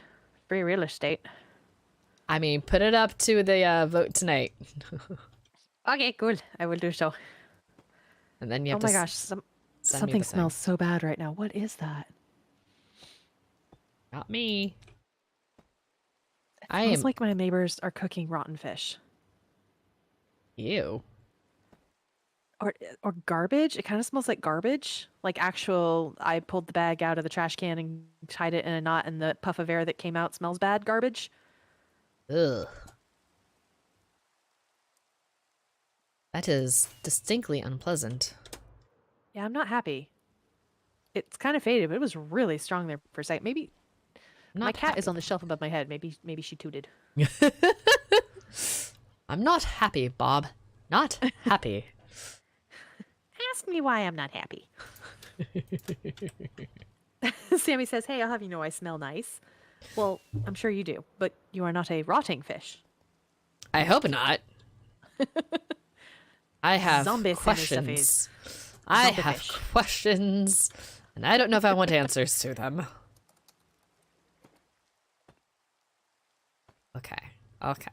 free real estate. I mean, put it up to the vote tonight. Okay, cool. I will do so. And then you have Oh to my gosh, send me something the smells thing. so bad right now. What is that? Not me. It I smells am. like my neighbors are cooking rotten fish. Ew. Or garbage. It kind of smells like garbage. Like actual, I pulled the bag out of the trash can and tied it in a knot, and the puff of air that came out smells bad garbage. Ugh. That is distinctly unpleasant. Yeah, I'm not happy. It's kind of faded, but it was really strong there for a second. Maybe my Not cat is happy. on the shelf above my head. Maybe she tooted. I'm not happy, Bob. Not happy. Ask me why I'm not happy. Sammy says, "Hey, I'll have you know I smell nice." Well, I'm sure you do, but you are not a rotting fish. I hope not. I have Zombie questions. I Zombie have fish. questions, and I don't know if I want answers to them. Okay. Okay.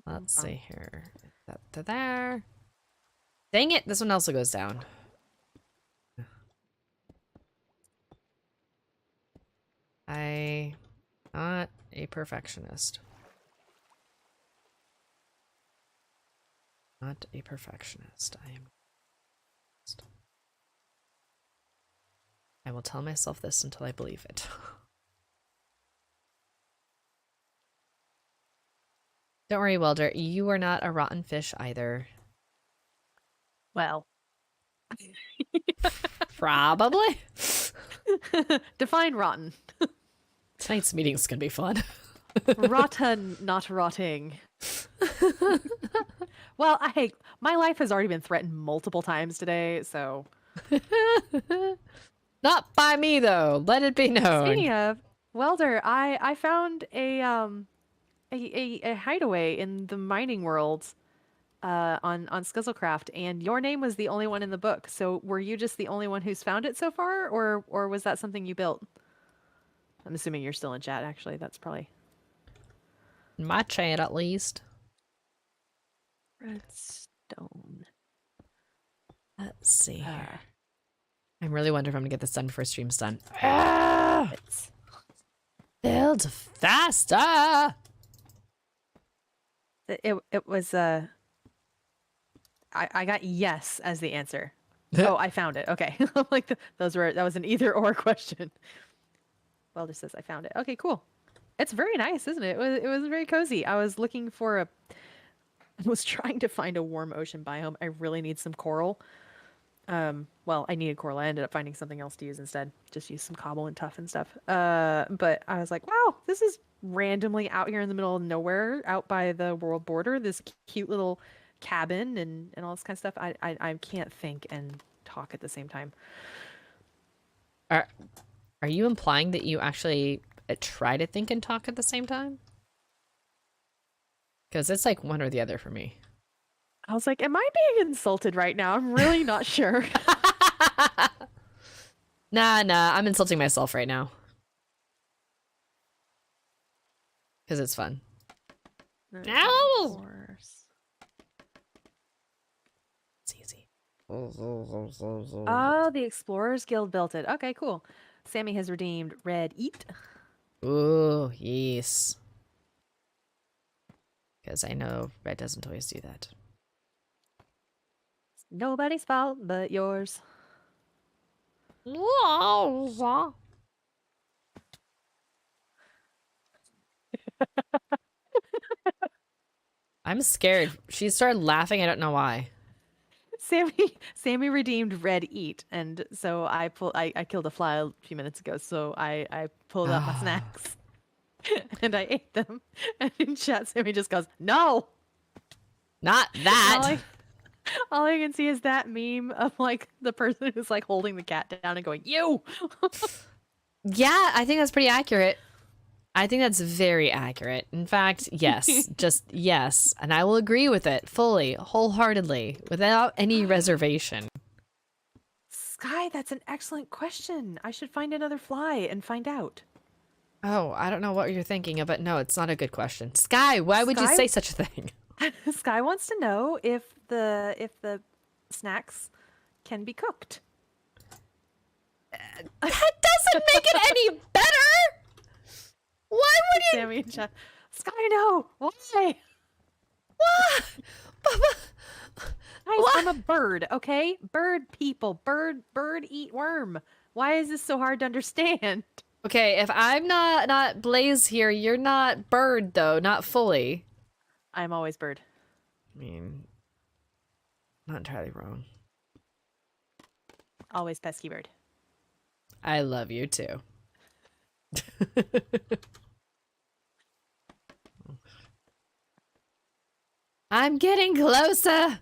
Let's see here. That to there. Dang it! This one also goes down. I'm not a perfectionist. Not a perfectionist. I will tell myself this until I believe it. Don't worry, Welder. You are not a rotten fish either. Well, Probably. define rotten. Tonight's meeting's gonna be fun. Rotten, not rotting. Well, my life has already been threatened multiple times today, so. Not by me, though. Let it be known. Speaking of, Welder, I found a a hideaway in the mining world on Scuzzlecraft, and your name was the only one in the book. So were you just the only one who's found it so far, or was that something you built? I'm assuming you're still in chat. Actually, that's probably In my chat, at least. redstone. Let's see here. Uh, I really wonder if I'm gonna get this done before stream's done. Ah! it's Build faster! it was I got yes as the answer. Oh, I found it. Okay. I'm like that was an either or question. Welder says I found it. Okay, cool. It's very nice, isn't it? It was very cozy. I was looking for I was trying to find a warm ocean biome. I really need some coral. Well, I needed coral. I ended up finding something else to use instead. Just use some cobble and tuff and stuff. But I was like, wow, this is randomly out here in the middle of nowhere, out by the world border. This cute little cabin and all this kind of stuff. I can't think and talk at the same time. Are you implying that you actually try to think and talk at the same time? Because it's like one or the other for me. I was like, am I being insulted right now? I'm really not sure. Nah, I'm insulting myself right now. Because it's fun. No! It's easy. Oh, the Explorers Guild built it. Okay, cool. Sammy has redeemed Red Eat. Ooh, yes. Because I know Red doesn't always do that. Nobody's fault but yours. I'm scared. She started laughing. I don't know why. Sammy redeemed Red Eat, and so I killed a fly a few minutes ago, so I pulled out my snacks and I ate them. And in chat, Sammy just goes, "No, Not that. all I can see is that meme of like the person who's like holding the cat down and going, "You." Yeah, I think that's pretty accurate. I think that's very accurate. In fact, yes, just yes. And I will agree with it fully, wholeheartedly, without any reservation. Sky, that's an excellent question. I should find another fly and find out. Oh, I don't know what you're thinking of, but no, it's not a good question. Sky, why would you say such a thing? Sky wants to know if the snacks can be cooked. That doesn't make it any better. Why would you? Sammy and chat. Sky, no. Why? What? Guys, I'm a bird, okay? Bird people. Bird eat worm. Why is this so hard to understand? Okay, if I'm not Blaze here, you're not Bird though, not fully. I'm always bird. I mean, not entirely wrong. Always pesky bird. I love you too. I'm getting closer.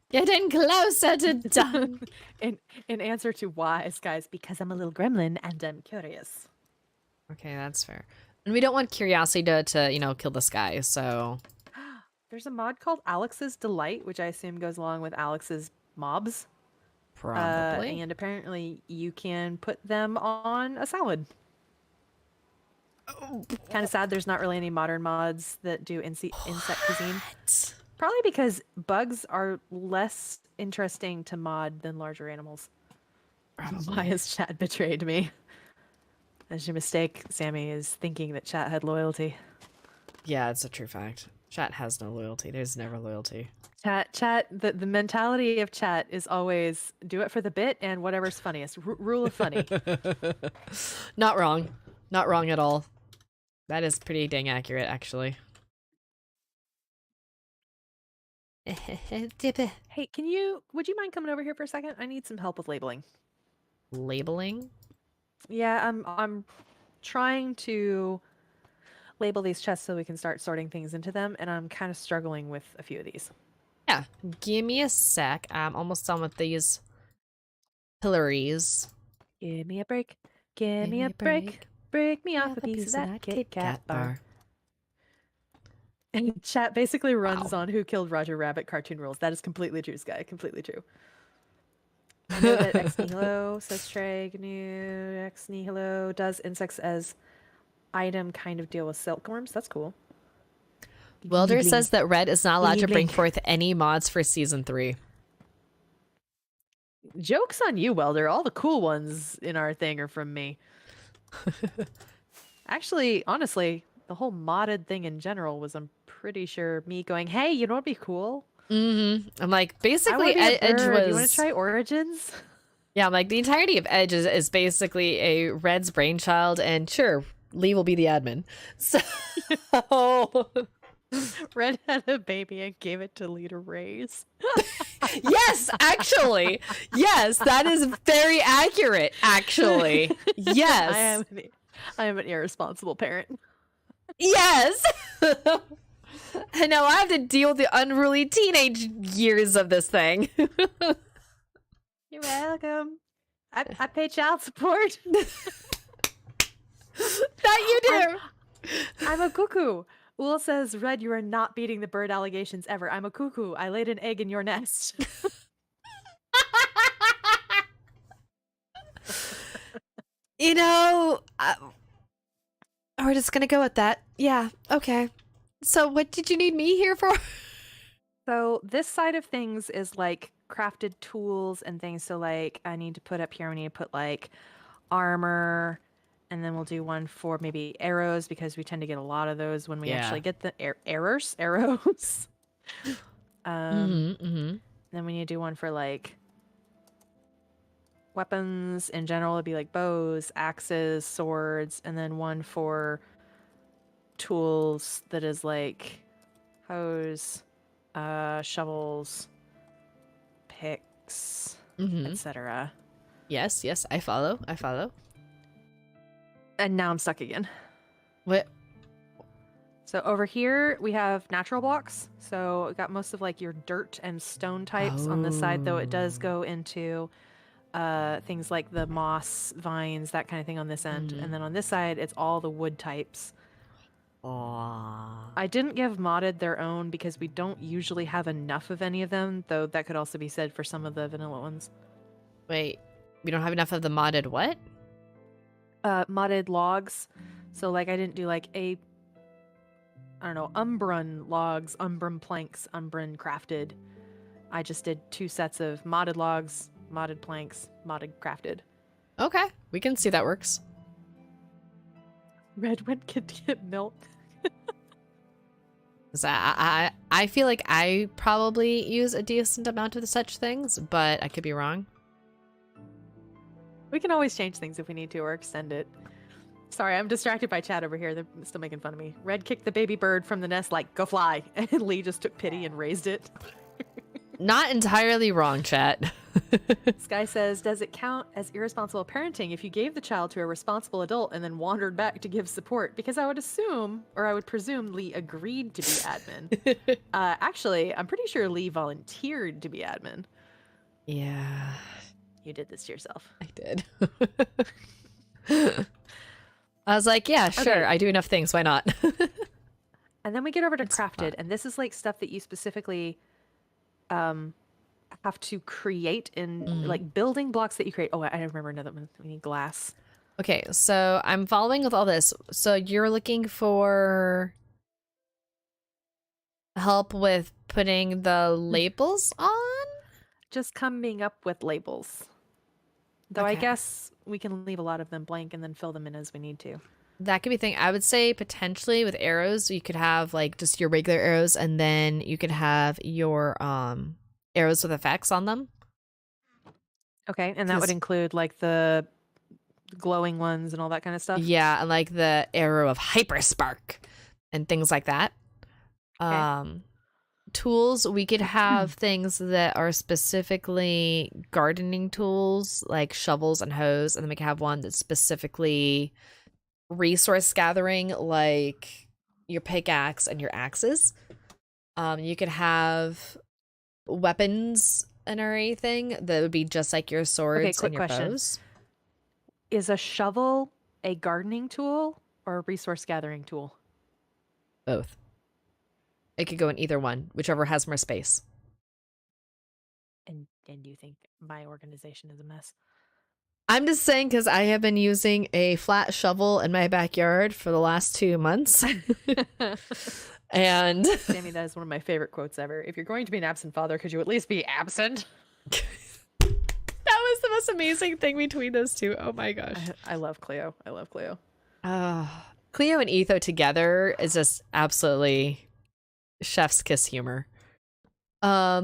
Getting closer to done. In answer to why, guys, because I'm a little gremlin and I'm curious. Okay, that's fair. And we don't want curiosity to you know, kill the sky, so... There's a mod called Alex's Delight, which I assume goes along with Alex's mobs. Probably. And apparently you can put them on a salad. Kind of sad there's not really any modern mods that do insect cuisine. Probably because bugs are less interesting to mod than larger animals. Probably. Why has chat betrayed me? As your mistake, Sammy is thinking that chat had loyalty. Yeah, it's a true fact. Chat has no loyalty. There's never loyalty. Chat, the mentality of chat is always do it for the bit and whatever's funniest. Rule of funny. Not wrong. Not wrong at all. That is pretty dang accurate, actually. Hey, would you mind coming over here for a second? I need some help with labeling. Labeling? Yeah, I'm trying to label these chests so we can start sorting things into them, and I'm kind of struggling with a few of these. Yeah, give me a sec. I'm almost done with these pillories. Give me a break. Give me a break. Break me off a piece of that Kit Kat bar. Chat basically runs Wow. on Who Killed Roger Rabbit cartoon rules. That is completely true, Sky. Completely true. I know that Ex Nihilo, says Trey, GNU, Ex Nihilo does insects as item kind of deal with silkworms. That's cool. Wilder Bling, says that Red is not allowed bling, to bring bling. forth any mods for season 3. Joke's on you, Welder. All the cool ones in our thing are from me. Actually, honestly, the whole modded thing in general was, I'm pretty sure, me going, hey, you know what'd be cool? I'm like, I want basically, to be a Edge bird. You want to was. try Origins? Yeah, I'm like, the entirety of Edge is basically a Red's brainchild, and sure, Lee will be the admin. So. Red had a baby and gave it to Lee to raise. Yes, actually. Yes, that is very accurate, actually. Yes. I am an irresponsible parent. Yes. And now I have to deal with the unruly teenage years of this thing. You're welcome. I pay child support. That you do. I'm a cuckoo. Will says, Red, you are not beating the bird allegations ever. I'm a cuckoo. I laid an egg in your nest. You know, we're just gonna go with that. Yeah, okay. So what did you need me here for? So this side of things is like crafted tools and things. So like I need to put up here, we need to put like armor, and then we'll do one for maybe arrows because we tend to get a lot of those when we actually get the arrows. Then we need to do one for like weapons in general. It'd be like bows, axes, swords, and then one for tools that is like hoes, shovels, picks, etc. Yes, I follow. And now I'm stuck again. What? So over here we have natural blocks. So we got most of like your dirt and stone types on this side, though it does go into things like the moss, vines, that kind of thing on this end. And then on this side, it's all the wood types. Aww. I didn't give modded their own because we don't usually have enough of any of them, though that could also be said for some of the vanilla ones. Wait, we don't have enough of the modded what? Modded logs. So like I didn't do like I don't know, Umbran logs, Umbran planks, Umbran crafted. I just did 2 sets of modded logs, modded planks, modded crafted. Okay, we can see that works. Redwood could get milk. I feel like I probably use a decent amount of such things, but I could be wrong. We can always change things if we need to or extend it. Sorry, I'm distracted by chat over here. They're still making fun of me. Red kicked the baby bird from the nest like, go fly. And Lee just took pity and raised it. Not entirely wrong, chat. Sky says, does it count as irresponsible parenting if you gave the child to a responsible adult and then wandered back to give support? Because I would assume, or I would presume, Lee agreed to be admin. Actually, I'm pretty sure Lee volunteered to be admin. Yeah. You did this to yourself. I did. I was like, yeah, sure. Okay. I do enough things. Why not? And then we get over to crafted. And this is like stuff that you specifically have to create in like building blocks that you create. Oh, I remember another one. We need glass. Okay, so I'm following with all this. So you're looking for help with putting the labels on? Just coming up with labels. Though I Okay. guess we can leave a lot of them blank and then fill them in as we need to. That could be a thing. I would say potentially with arrows, you could have like just your regular arrows, and then you could have your arrows with effects on them. Okay, and that would include like the glowing ones and all that kind of stuff? Yeah, and like the arrow of hyperspark and things like that. Okay. Tools, we could have things that are specifically gardening tools like shovels and hoes, and then we could have one that's specifically resource gathering like your pickaxe and your axes. You could have weapons and everything that would be just like your swords and your bows. Is a shovel a gardening tool or a resource gathering tool? Both. It could go in either one, whichever has more space. And you think my organization is a mess? I'm just saying because I have been using a flat shovel in my backyard for the last 2 months. And Sammy, that is one of my favorite quotes ever. If you're going to be an absent father, could you at least be absent? that was the most amazing thing between those two. Oh my gosh. I love Cleo. I love Cleo. Cleo and Etho together is just absolutely chef's kiss humor. Yeah,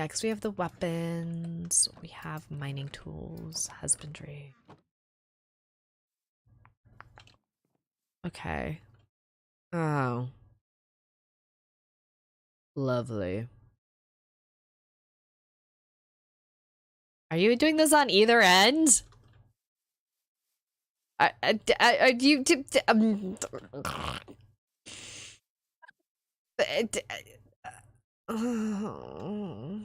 because we have the weapons, we have mining tools, husbandry. Okay. Oh. Lovely. Are you doing this on either end? You oh.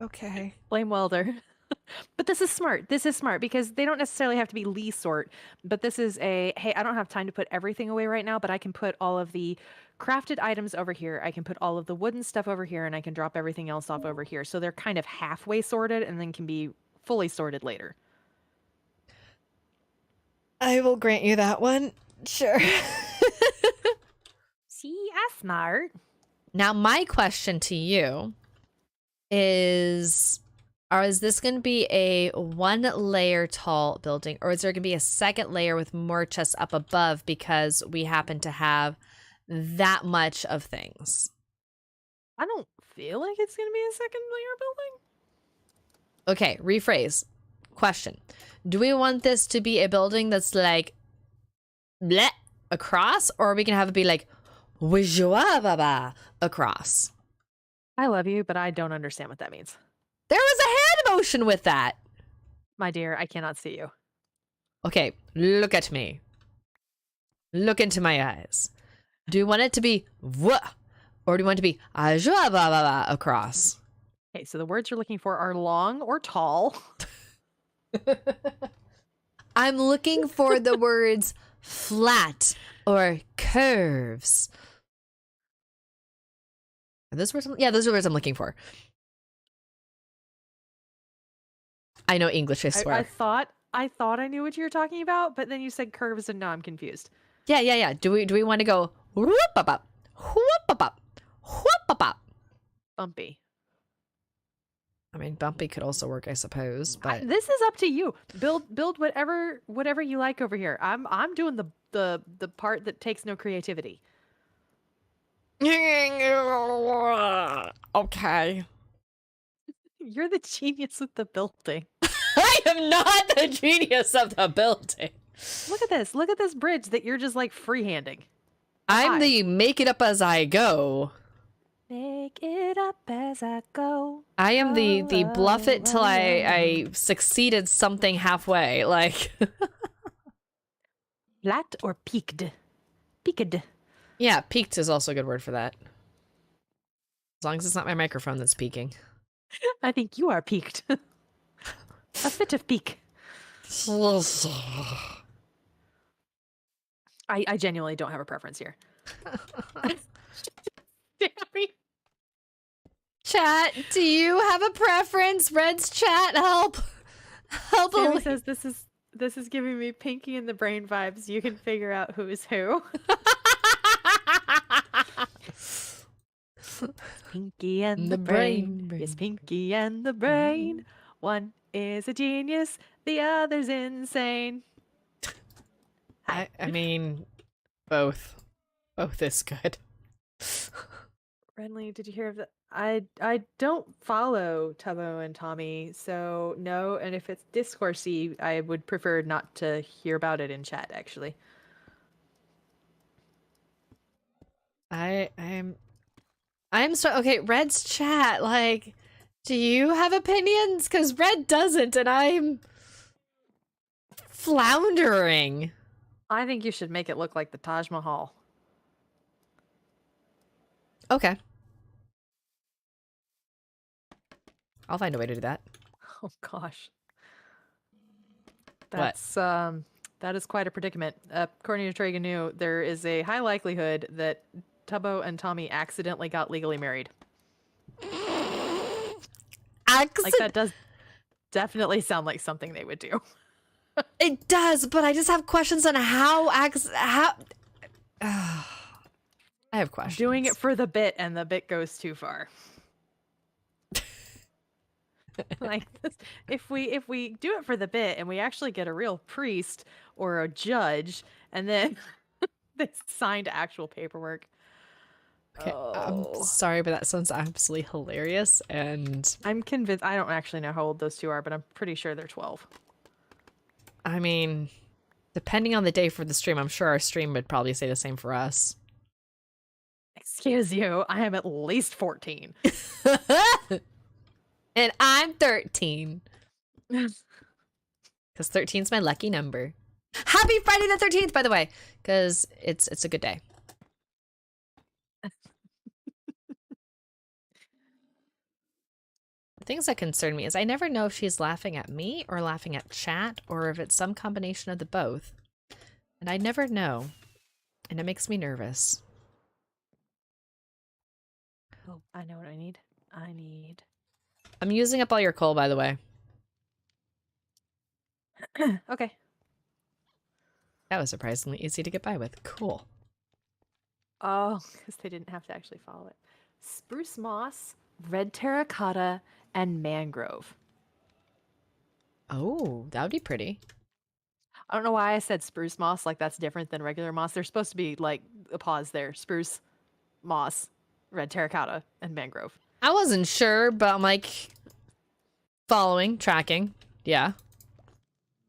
Okay. Flame welder. But this is smart. This is smart because they don't necessarily have to be Lee sort. But this is a, hey, I don't have time to put everything away right now, but I can put all of the crafted items over here. I can put all of the wooden stuff over here, and I can drop everything else off over here. So they're kind of halfway sorted and then can be fully sorted later. I will grant you that one. Sure. See, I'm smart. Now, my question to you is this going to be a 1 layer tall building, or is there going to be a second layer with more chests up above because we happen to have that much of things? I don't feel like it's going to be a second layer building. Okay, rephrase. Question. Do we want this to be a building that's like bleh across, or are we going to have it be like wizhuababa across? I love you, but I don't understand what that means. There was a hand motion with that. My dear, I cannot see you. Okay, look at me. Look into my eyes. Do you want it to be wah, or do you want it to be ajua across? Okay, so the words you're looking for are long or tall. I'm looking for the words flat or curves. Are those words? Yeah, those are words I'm looking for. I know English, I swear. I thought I knew what you were talking about, but then you said curves and now I'm confused. Yeah. Do we want to go whoop up, whoop up, whoop up? Bumpy. I mean, bumpy could also work, I suppose, but This is up to you. Build whatever you like over here. I'm doing the part that takes no creativity. Okay. You're the genius with the building. I am not the genius of the building. Look at this. Look at this bridge that you're just like freehanding. I'm the make it up as I go. Make it up as I go. I am the bluff it till I succeeded something halfway. Like flat or peaked? Peaked. Yeah, peaked is also a good word for that. As long as it's not my microphone that's peaking. I think you are peaked. A fit of peak. I genuinely don't have a preference here. Chat, do you have a preference? Red's chat, help. Help. Sammy says this is giving me Pinky and the Brain vibes. You can figure out who is who. Pinky and the brain. Yes, Pinky and the brain. One is a genius, the other's insane. I mean, both is good. Renly, did you hear of that? I don't follow Tubbo and Tommy, so no. And if it's discoursey, I would prefer not to hear about it in chat. Actually, I'm so okay. Red's chat, like, do you have opinions? Because Red doesn't, and I'm floundering. I think you should make it look like the Taj Mahal. Okay. I'll find a way to do that. Oh gosh. What? That is quite a predicament. According to Trey, there is a high likelihood that Tubbo and Tommy accidentally got legally married. Like that does definitely sound like something they would do. It does, but I just have questions on how. I have questions. Doing it for the bit, and the bit goes too far. Like this, if we do it for the bit and we actually get a real priest or a judge, and then they signed actual paperwork. Okay, I'm sorry, but that sounds absolutely hilarious, and I'm convinced. I don't actually know how old those two are, but I'm pretty sure they're 12. I mean, depending on the day for the stream, I'm sure our stream would probably say the same for us. Excuse you, I am at least 14. And I'm 13. Because 13 is my lucky number. Happy Friday the 13th, by the way, because it's a good day. The things that concern me is I never know if she's laughing at me or laughing at chat or if it's some combination of the both. And I never know. And it makes me nervous. Oh, I know what I need. I'm using up all your coal, by the way. Okay. That was surprisingly easy to get by with. Cool. Oh, because they didn't have to actually follow it. Spruce moss, red terracotta, and mangrove. Oh, that would be pretty. I don't know why I said spruce moss, like that's different than regular moss. There's supposed to be like a pause there. Spruce, moss, red terracotta, and mangrove. I wasn't sure, but I'm like following, tracking. Yeah.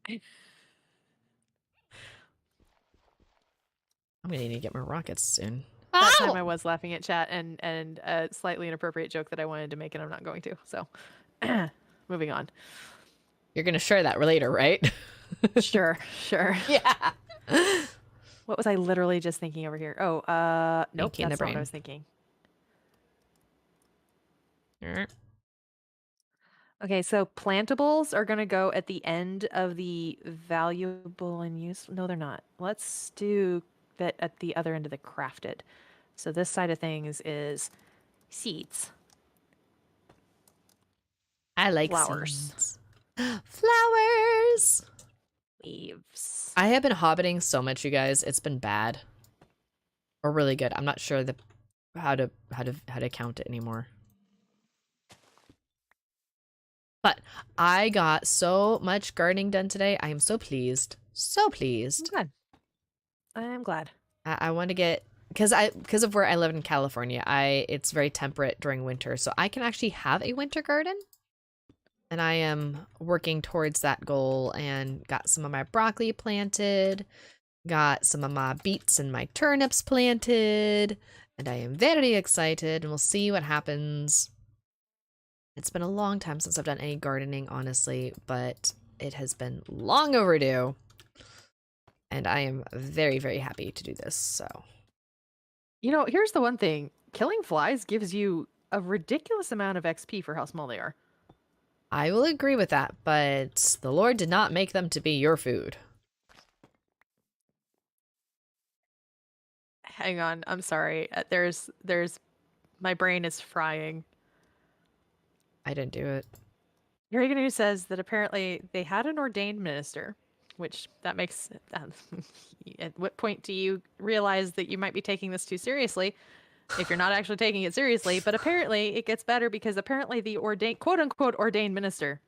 I'm gonna need to get more rockets soon. That time I was laughing at chat and a slightly inappropriate joke that I wanted to make, and I'm not going to. So, moving on. You're gonna share that later, right? Sure. Yeah. What was I literally just thinking over here? Oh, nope, that's not what I was thinking. Okay, so plantables are going to go at the end of the valuable and useful. No, they're not. Let's do that at the other end of the crafted. So this side of things is seeds. I like flowers. Seeds. Flowers. Leaves. I have been hobbiting so much, you guys. It's been bad, or really good. I'm not sure how to count it anymore. But I got so much gardening done today. I am so pleased. So pleased. I'm glad. I am glad. I want to get because of where I live in California, it's very temperate during winter, so I can actually have a winter garden. And I am working towards that goal and got some of my broccoli planted, got some of my beets and my turnips planted, and I am very excited, and we'll see what happens. It's been a long time since I've done any gardening, honestly, but it has been long overdue. And I am very, very happy to do this, so. You know, here's the one thing. Killing flies gives you a ridiculous amount of XP for how small they are. I will agree with that, but the Lord did not make them to be your food. Hang on, I'm sorry. There's my brain is frying. I didn't do it. Reagan says that apparently they had an ordained minister, which that makes. At what point do you realize that you might be taking this too seriously? If you're not actually taking it seriously, but apparently it gets better because apparently the ordained, quote unquote, ordained minister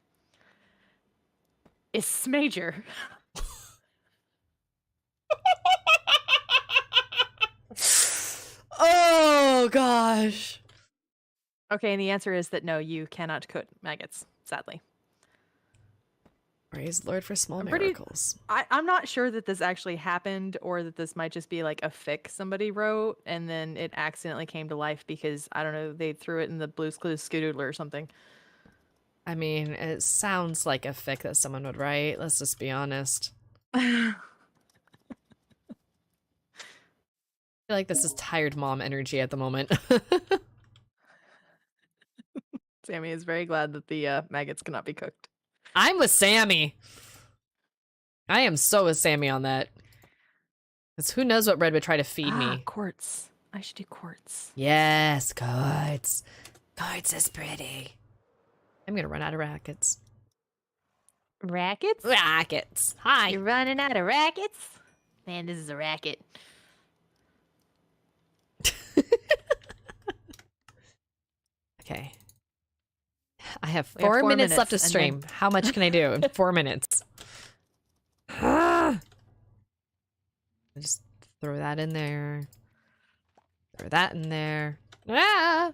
is Smager. Oh gosh. Okay, and the answer is that no, you cannot cook maggots, sadly. Praise the Lord for small miracles. I'm not sure that this actually happened or that this might just be like a fic somebody wrote and then it accidentally came to life because, I don't know, they threw it in the Blue's Clues Skedoodler or something. I mean, it sounds like a fic that someone would write. Let's just be honest. I feel like this is tired mom energy at the moment. Sammy is very glad that the maggots cannot be cooked. I'm with Sammy. I am so with Sammy on that. Because who knows what Red would try to feed me. Quartz. I should do quartz. Yes, quartz. Quartz is pretty. I'm going to run out of rackets. Rackets? Rackets. Hi. You're running out of rackets? Man, this is a racket. Okay. I have 4 minutes left to and stream. then- How much can I do in 4 minutes? I just throw that in there. Throw that in there. Ah!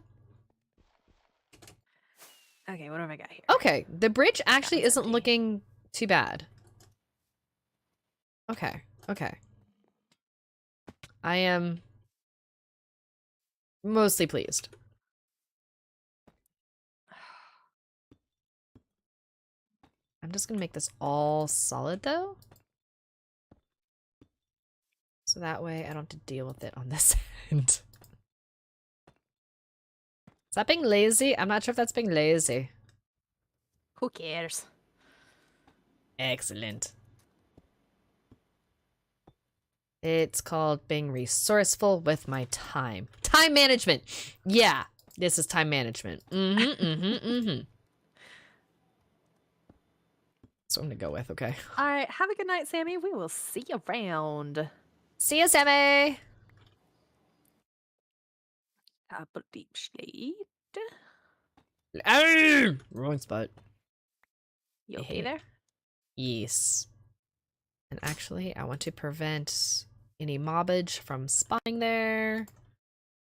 Okay, what have I got here? Okay, the bridge actually one's isn't empty. looking too bad. Okay, okay. I am mostly pleased. I'm just gonna make this all solid though. So that way I don't have to deal with it on this end. Is that being lazy? I'm not sure if that's being lazy. Who cares? Excellent. It's called being resourceful with my time. Time management! Yeah, this is time management. That's what I'm gonna go with, okay. All right, have a good night, Sammy. We will see you around. See you, Sammy! Apple deep slate. Oh, wrong spot. You okay there? Yes. And actually, I want to prevent any mobbage from spawning there,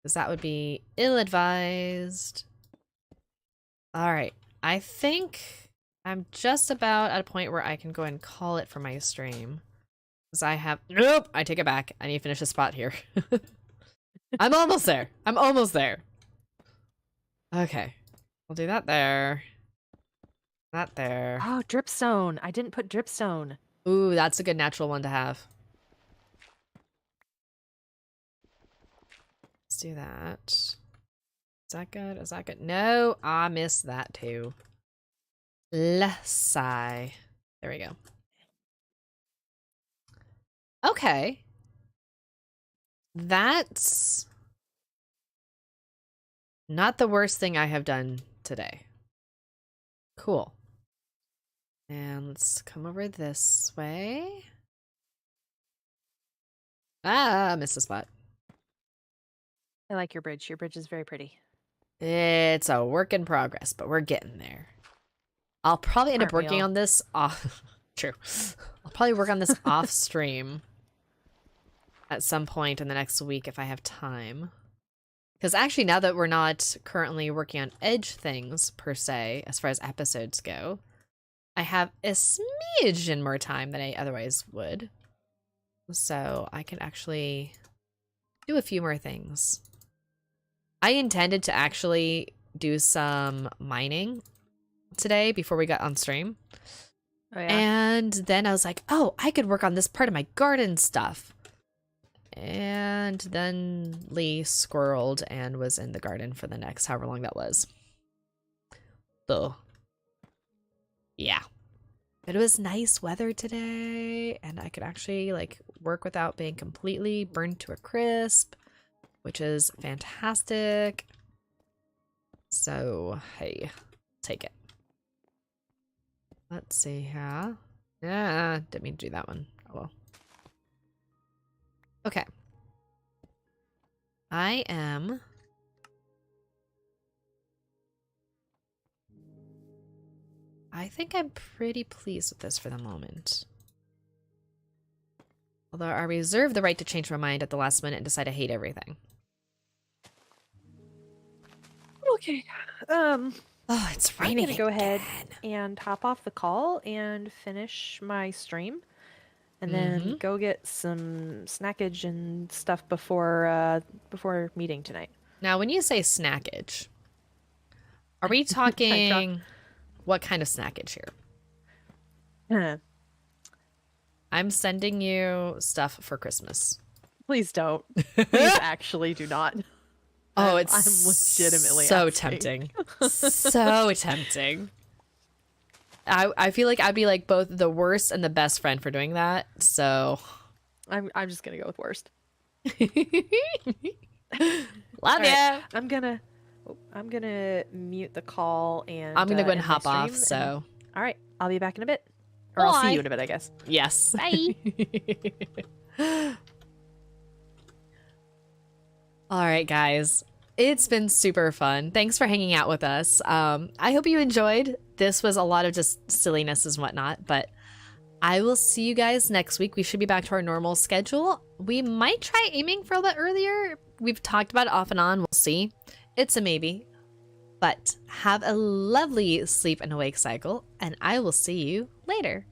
because that would be ill-advised. Alright, I think I'm just about at a point where I can go and call it for my stream. Because I have... Nope! I take it back. I need to finish the spot here. I'm almost there. I'm almost there. Okay. We'll do that there. That there. Oh, dripstone. I didn't put dripstone. Ooh, that's a good natural one to have. Let's do that. Is that good? Is that good? No, I missed that too. Lessai. There we go. Okay. That's not the worst thing I have done today. Cool. And let's come over this way. Ah, missed a spot. I like your bridge. Your bridge is very pretty. It's a work in progress, but we're getting there. I'll probably end up Aren't we working all? on this off. True. I'll probably work on this off stream at some point in the next week if I have time. Because actually, now that we're not currently working on edge things per se, as far as episodes go, I have a smidgen more time than I otherwise would. So I can actually do a few more things. I intended to actually do some mining today before we got on stream. Oh, yeah. And then I was like, oh, I could work on this part of my garden stuff. And then Lee squirreled and was in the garden for the next however long that was. So, yeah. But it was nice weather today, and I could actually like work without being completely burned to a crisp, which is fantastic. So, hey, take it. Let's see here. Yeah, didn't mean to do that one. Oh well. Okay. I think I'm pretty pleased with this for the moment. Although I reserve the right to change my mind at the last minute and decide I hate everything. Okay. Oh, it's I'm raining gonna go ahead again. and hop off the call and finish my stream, and then go get some snackage and stuff before meeting tonight. Now, when you say snackage, are we talking what kind of snackage here? I'm sending you stuff for Christmas. Please don't. Please actually do not. Oh, I'm it's legitimately so asking. tempting. So tempting. I feel like I'd be like both the worst and the best friend for doing that. So I'm just gonna go with worst. love All ya. right, I'm gonna mute the call and I'm gonna go and end my hop off. stream, and- So all right, I'll be back in a bit, or I'll see you in a bit, I guess. yes. Bye. All right, guys. It's been super fun. Thanks for hanging out with us. I hope you enjoyed. This was a lot of just silliness and whatnot, but I will see you guys next week. We should be back to our normal schedule. We might try aiming for a little earlier. We've talked about it off and on. We'll see. It's a maybe. But have a lovely sleep and awake cycle, and I will see you later.